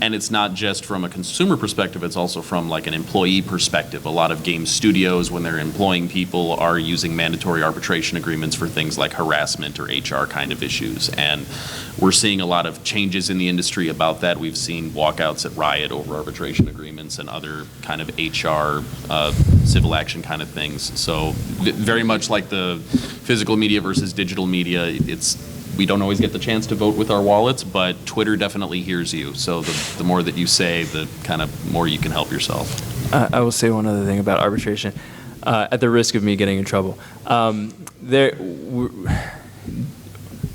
And it's not just from a consumer perspective, it's also from like an employee perspective. A lot of game studios, when they're employing people, are using mandatory arbitration agreements for things like harassment or HR kind of issues. And we're seeing a lot of changes in the industry about that. We've seen walkouts at Riot over arbitration agreements and other kind of HR, civil action kind of things. So very much like the physical media versus digital media, we don't always get the chance to vote with our wallets, but Twitter definitely hears you. So the more that you say, the kind of more you can help yourself. I will say one other thing about arbitration, at the risk of me getting in trouble.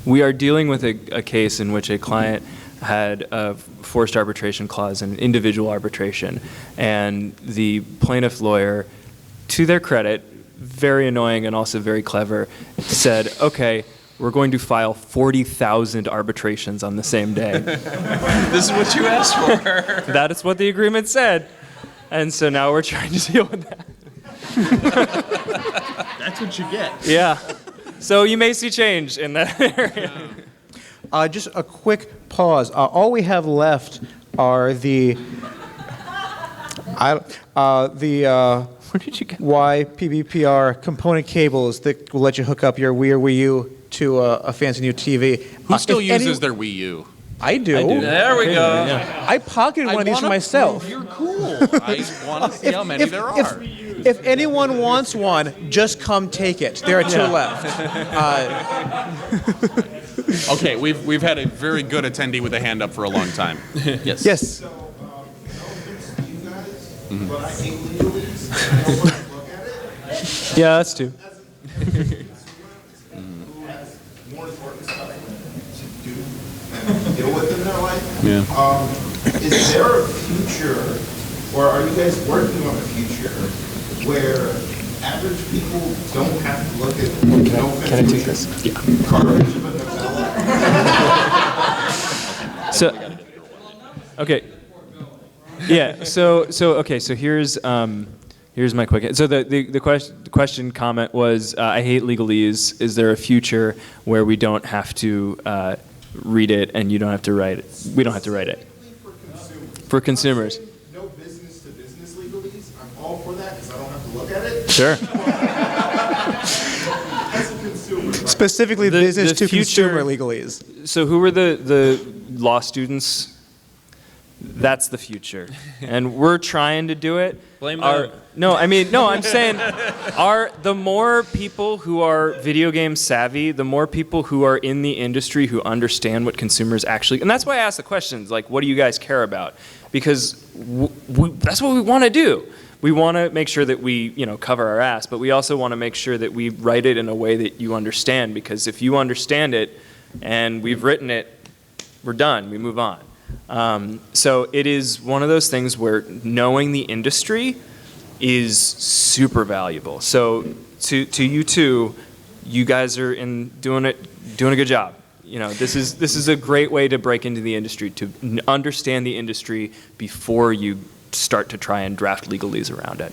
We are dealing with a case in which a client had a forced arbitration clause, an individual arbitration, and the plaintiff lawyer, to their credit, very annoying and also very clever, said, okay, we're going to file 40,000 arbitrations on the same day. This is what you asked for. That is what the agreement said. And so now we're trying to deal with that. That's what you get. Yeah. So you may see change in that area. Just a quick pause. All we have left are the Where did you get? YPBPR component cables that will let you hook up your Wii or Wii U to a fancy new TV. Who still uses their Wii U? I do. There we go. I pocketed one of these for myself. You're cool. I want to see how many there are. If anyone wants one, just come take it. There are two left. Okay, we've had a very good attendee with a hand up for a long time. Yes. Yes. But I hate legalese. I don't want to look at it. Yeah, that's two. Who has more important stuff to do and deal with in their life. Yeah. Is there a future, or are you guys working on a future where average people don't have to look at Can I take this? Yeah. coverage of a novella? So, okay. Yeah. So here's my quick. So the question comment was, I hate legalese. Is there a future where we don't have to read it and you don't have to write it? We don't have to write it. For consumers. No business to business legalese. I'm all for that because I don't have to look at it. Sure. As a consumer. Specifically, The business to future- consumer legalese. So who were the law students? That's the future, and we're trying to do it. Blame them. I'm saying, the more people who are video game savvy, the more people who are in the industry who understand what consumers actually, and that's why I ask the questions like, what do you guys care about? Because that's what we want to do. We want to make sure that we, cover our ass, but we also want to make sure that we write it in a way that you understand. Because if you understand it, and we've written it, we're done. We move on. So it is one of those things where knowing the industry is super valuable. So to you two, you guys are doing a good job. This is a great way to break into the industry, to understand the industry before you start to try and draft legalese around it.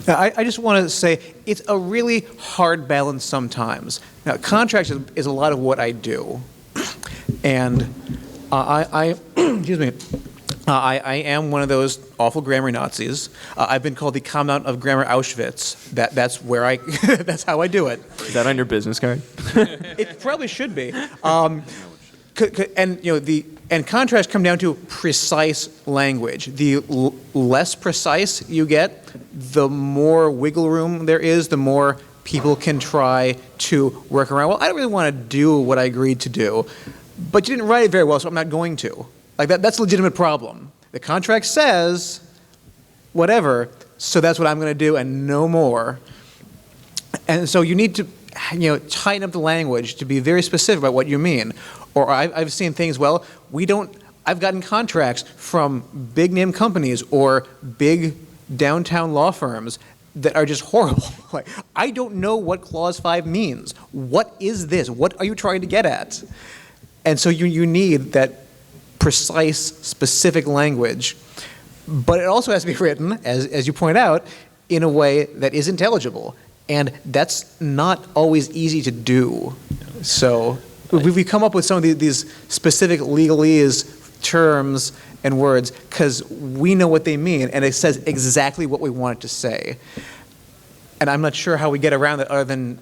Now, I just want to say it's a really hard balance sometimes. Now, contracts is a lot of what I do, and excuse me. I am one of those awful grammar Nazis. I've been called the Commandant of Grammar Auschwitz. That's where that's how I do it. Is that on your business card? It probably should be. And contracts come down to precise language. The less precise you get, the more wiggle room there is, the more people can try to work around. Well, I don't really want to do what I agreed to do, but you didn't write it very well, so I'm not going to. Like that's a legitimate problem. The contract says whatever, so that's what I'm going to do and no more. And so you need to tighten up the language to be very specific about what you mean. Or I've seen things, well, we don't I've gotten contracts from big name companies or big downtown law firms that are just horrible. Like, I don't know what Clause 5 means. What is this? What are you trying to get at? And so you need that precise, specific language. But it also has to be written, as you point out, in a way that is intelligible. And that's not always easy to do. So we've come up with some of these specific legalese terms and words because we know what they mean, and it says exactly what we want it to say. And I'm not sure how we get around it other than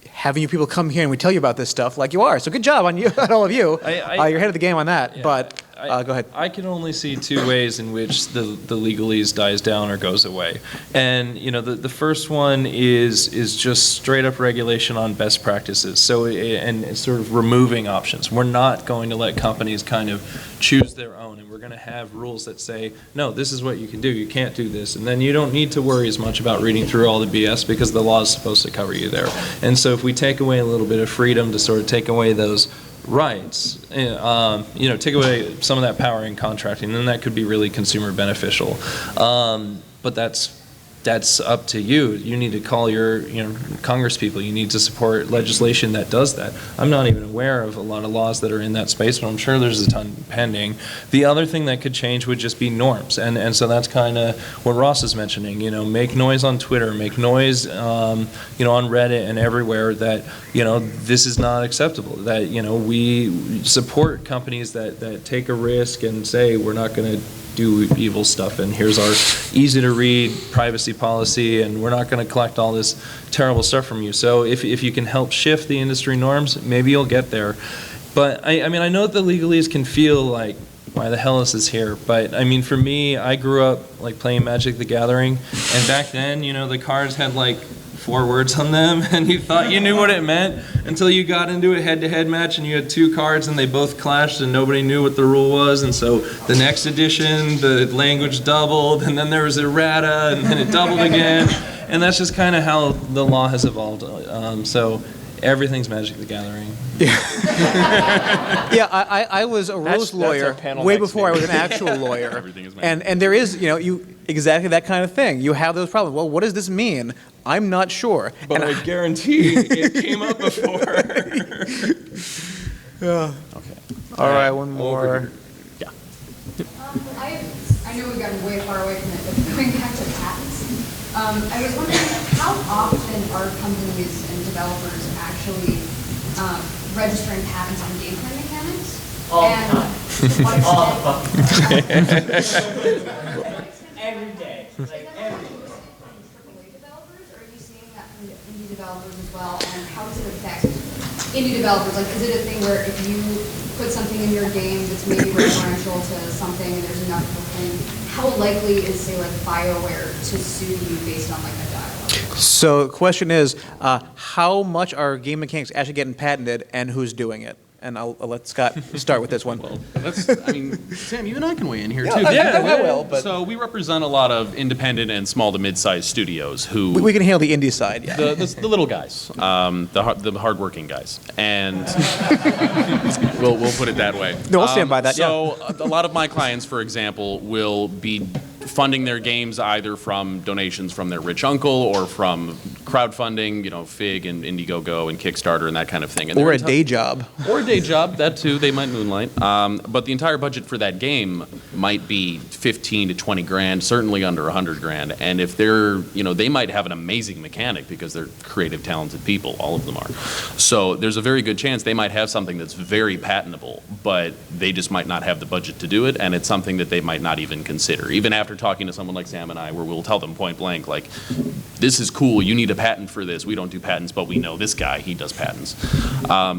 having you people come here and we tell you about this stuff like you are. So good job on you, on all of you. You're ahead of the game on that. Yeah, but go ahead. I can only see two ways in which the legalese dies down or goes away. And, the first one is just straight up regulation on best practices. So, and sort of removing options. We're not going to let companies kind of choose their own, and we're going to have rules that say, no, this is what you can do, you can't do this. And then you don't need to worry as much about reading through all the BS because the law is supposed to cover you there. And so if we take away a little bit of freedom to sort of take away those rights, take away some of that power in contracting, then that could be really consumer beneficial. But that's up to you. You need to call your Congress people. You need to support legislation that does that. I'm not even aware of a lot of laws that are in that space, but I'm sure there's a ton pending. The other thing that could change would just be norms, and so that's kind of what Ross is mentioning. Make noise on Twitter, make noise, on Reddit and everywhere that this is not acceptable. That we support companies that take a risk and say we're not going to do evil stuff, and here's our easy to read privacy policy, and we're not going to collect all this terrible stuff from you. So if you can help shift the industry norms, maybe you'll get there. But I know that the legalese can feel like, why the hell is this here? But I mean, for me, I grew up like playing Magic the Gathering, and back then, the cards had like 4 words on them, and you thought you knew what it meant until you got into a head-to-head match and you had 2 cards and they both clashed and nobody knew what the rule was. And so the next edition, the language doubled, and then there was errata, and then it doubled again. And that's just kind of how the law has evolved. So everything's Magic the Gathering. Yeah, I was a Rose lawyer way before I was an actual lawyer. Everything is and there is, exactly that kind of thing. You have those problems. Well, what does this mean? I'm not sure. But I guarantee it came up before. Okay. All right, one more. Yeah. I know we've gotten way far away from it, but going back to patents, I was wondering how often are companies and developers actually registering patents on gameplay mechanics? All the time. To what extent? Every day. Like every day. AAA developers, or are you seeing that from indie developers as well? And how does it affect indie developers? Like, is it a thing where if you put something in your game that's maybe referential to something and there's enough of a thing, how likely is, say, like BioWare to sue you based on like a dialogue? So the question is, how much are game mechanics actually getting patented, and who's doing it? And I'll let Scott start with this one. Well, Sam, you and I can weigh in here too. I will. But So we represent a lot of independent and small to mid-sized studios who we can handle the indie side. Yeah. the little guys, the hardworking guys, and we'll put it that way. No, I'll stand by that. So a lot of my clients, for example, will be funding their games either from donations from their rich uncle or from crowdfunding, Fig and Indiegogo and Kickstarter and that kind of thing. And or a day job. Or a day job, that too, they might moonlight. But the entire budget for that game might be 15 to 20 grand, certainly under 100 grand. And if they're, they might have an amazing mechanic because they're creative, talented people, all of them are. So there's a very good chance they might have something that's very patentable, but they just might not have the budget to do it, and it's something that they might not even consider. Even after talking to someone like Sam and I, where we'll tell them point blank, like, this is cool, you need a patent for this. We don't do patents, but we know this guy, he does patents.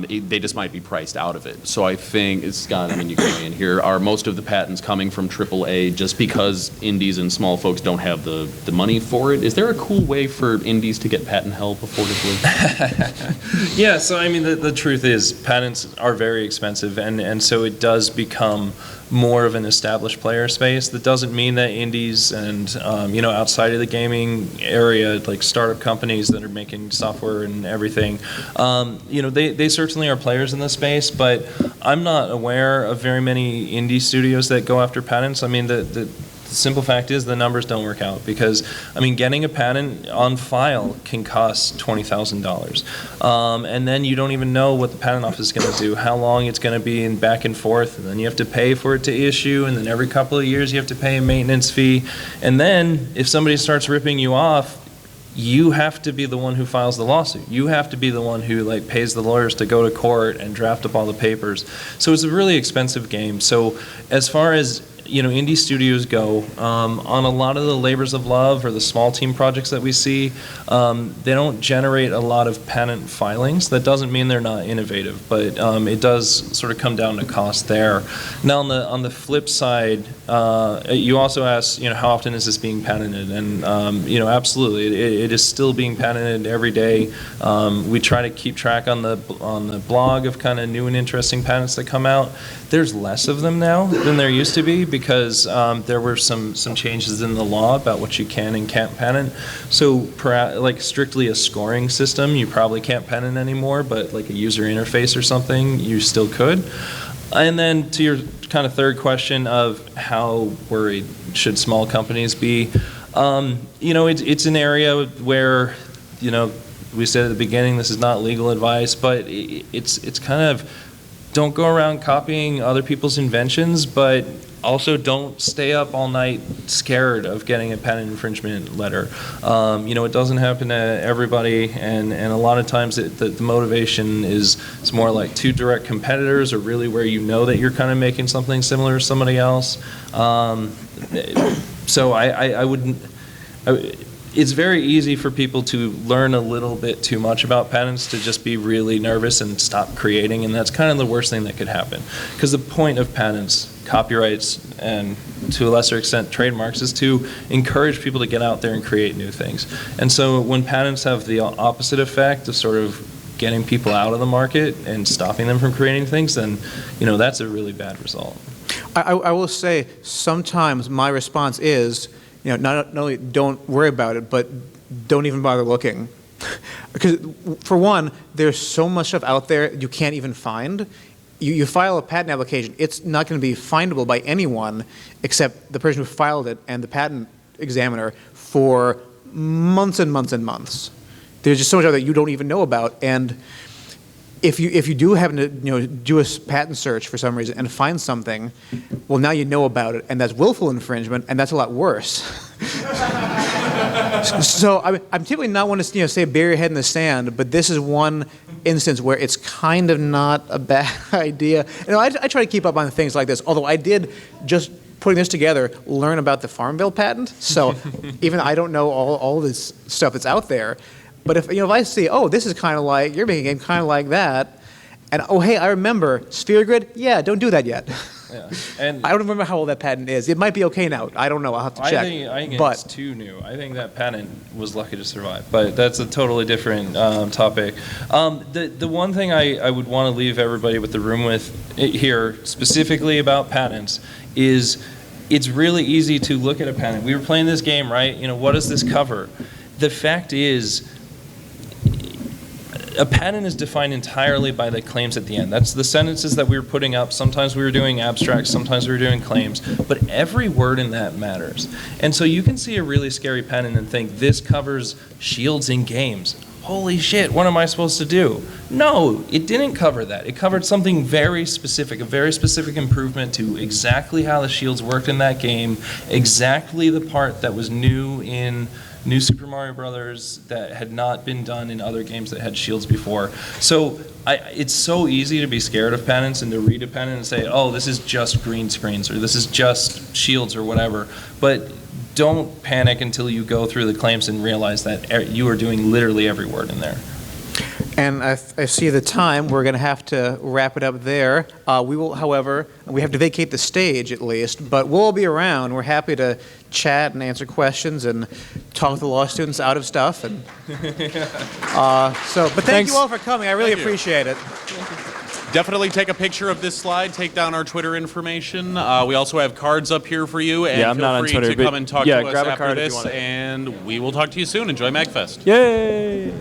They just might be priced out of it. So I think, Scott, you can weigh in here, are most of the patents coming from AAA just because indies and small folks don't have the money for it? Is there a cool way for indies to get patent help affordably? Yeah, so the truth is patents are very expensive, and so it does become more of an established player space. That doesn't mean that indies and outside of the gaming area, like startup companies that are making software and everything, they certainly are players in the space, but I'm not aware of very many indie studios that go after patents. I mean, the simple fact is the numbers don't work out because, getting a patent on file can cost $20,000. And then you don't even know what the patent office is going to do, how long it's going to be in back and forth, and then you have to pay for it to issue, and then every couple of years you have to pay a maintenance fee. And then if somebody starts ripping you off, you have to be the one who files the lawsuit. You have to be the one who pays the lawyers to go to court and draft up all the papers. So it's a really expensive game. So as far as indie studios go, on a lot of the labors of love or the small team projects that we see, they don't generate a lot of patent filings. That doesn't mean they're not innovative, but it does sort of come down to cost there. Now on the flip side, you also asked, how often is this being patented? And absolutely, it is still being patented every day. We try to keep track on the blog of kind of new and interesting patents that come out. There's less of them now than there used to be because there were some changes in the law about what you can and can't patent. So strictly a scoring system, you probably can't patent anymore, but like a user interface or something, you still could. And then to your kind of third question of how worried should small companies be, it's an area where, we said at the beginning, this is not legal advice, but it's kind of, don't go around copying other people's inventions, but also don't stay up all night scared of getting a patent infringement letter. It doesn't happen to everybody, and a lot of times the motivation is more like two direct competitors or really where that you're kind of making something similar to somebody else. So I wouldn't... It's very easy for people to learn a little bit too much about patents to just be really nervous and stop creating, and that's kind of the worst thing that could happen. Because the point of patents, copyrights, and to a lesser extent trademarks is to encourage people to get out there and create new things. And so when patents have the opposite effect of sort of getting people out of the market and stopping them from creating things, then that's a really bad result. I will say sometimes my response is, not only don't worry about it, but don't even bother looking. Because for one, there's so much stuff out there you can't even find. You file a patent application, it's not going to be findable by anyone except the person who filed it and the patent examiner for months and months and months. There's just so much out there you don't even know about, and if you do happen to do a patent search for some reason and find something, well, now you know about it, and that's willful infringement, and that's a lot worse. So I'm typically not one to say bury your head in the sand, but this is one instance where it's kind of not a bad idea. I try to keep up on things like this, although I did just putting this together learn about the Farm Bill patent. So even I don't know all this stuff that's out there. But if I see, oh, this is kind of like, you're making a game kind of like that, and oh, hey, I remember sphere grid, yeah, don't do that yet. Yeah. And I don't remember how old that patent is. It might be okay now. I don't know. I'll have to check. I think it's too new. I think that patent was lucky to survive, but that's a totally different topic. The one thing I would want to leave everybody with the room with here, specifically about patents, is it's really easy to look at a patent. We were playing this game, right? What does this cover? The fact is, a patent is defined entirely by the claims at the end. That's the sentences that we were putting up. Sometimes we were doing abstracts, sometimes we were doing claims, but every word in that matters. And so you can see a really scary patent and think, this covers shields in games. Holy shit, what am I supposed to do? No, it didn't cover that. It covered something very specific, a very specific improvement to exactly how the shields worked in that game, exactly the part that was new in New Super Mario Brothers that had not been done in other games that had shields before. So it's so easy to be scared of patents and to read a patent and say, oh, this is just green screens, or this is just shields, or whatever. But don't panic until you go through the claims and realize that you are doing literally every word in there. And I see the time. We're going to have to wrap it up there. We will, however, we have to vacate the stage at least, but we'll be around. We're happy to chat and answer questions and talk with the law students out of stuff. And but thank you all for coming. I really appreciate it. Definitely take a picture of this slide. Take down our Twitter information. We also have cards up here for you. And Yeah, I'm feel not on free Twitter, to but come and talk yeah, to us grab a after card if you this. want it. And we will talk to you soon. Enjoy MAGFest. Yay!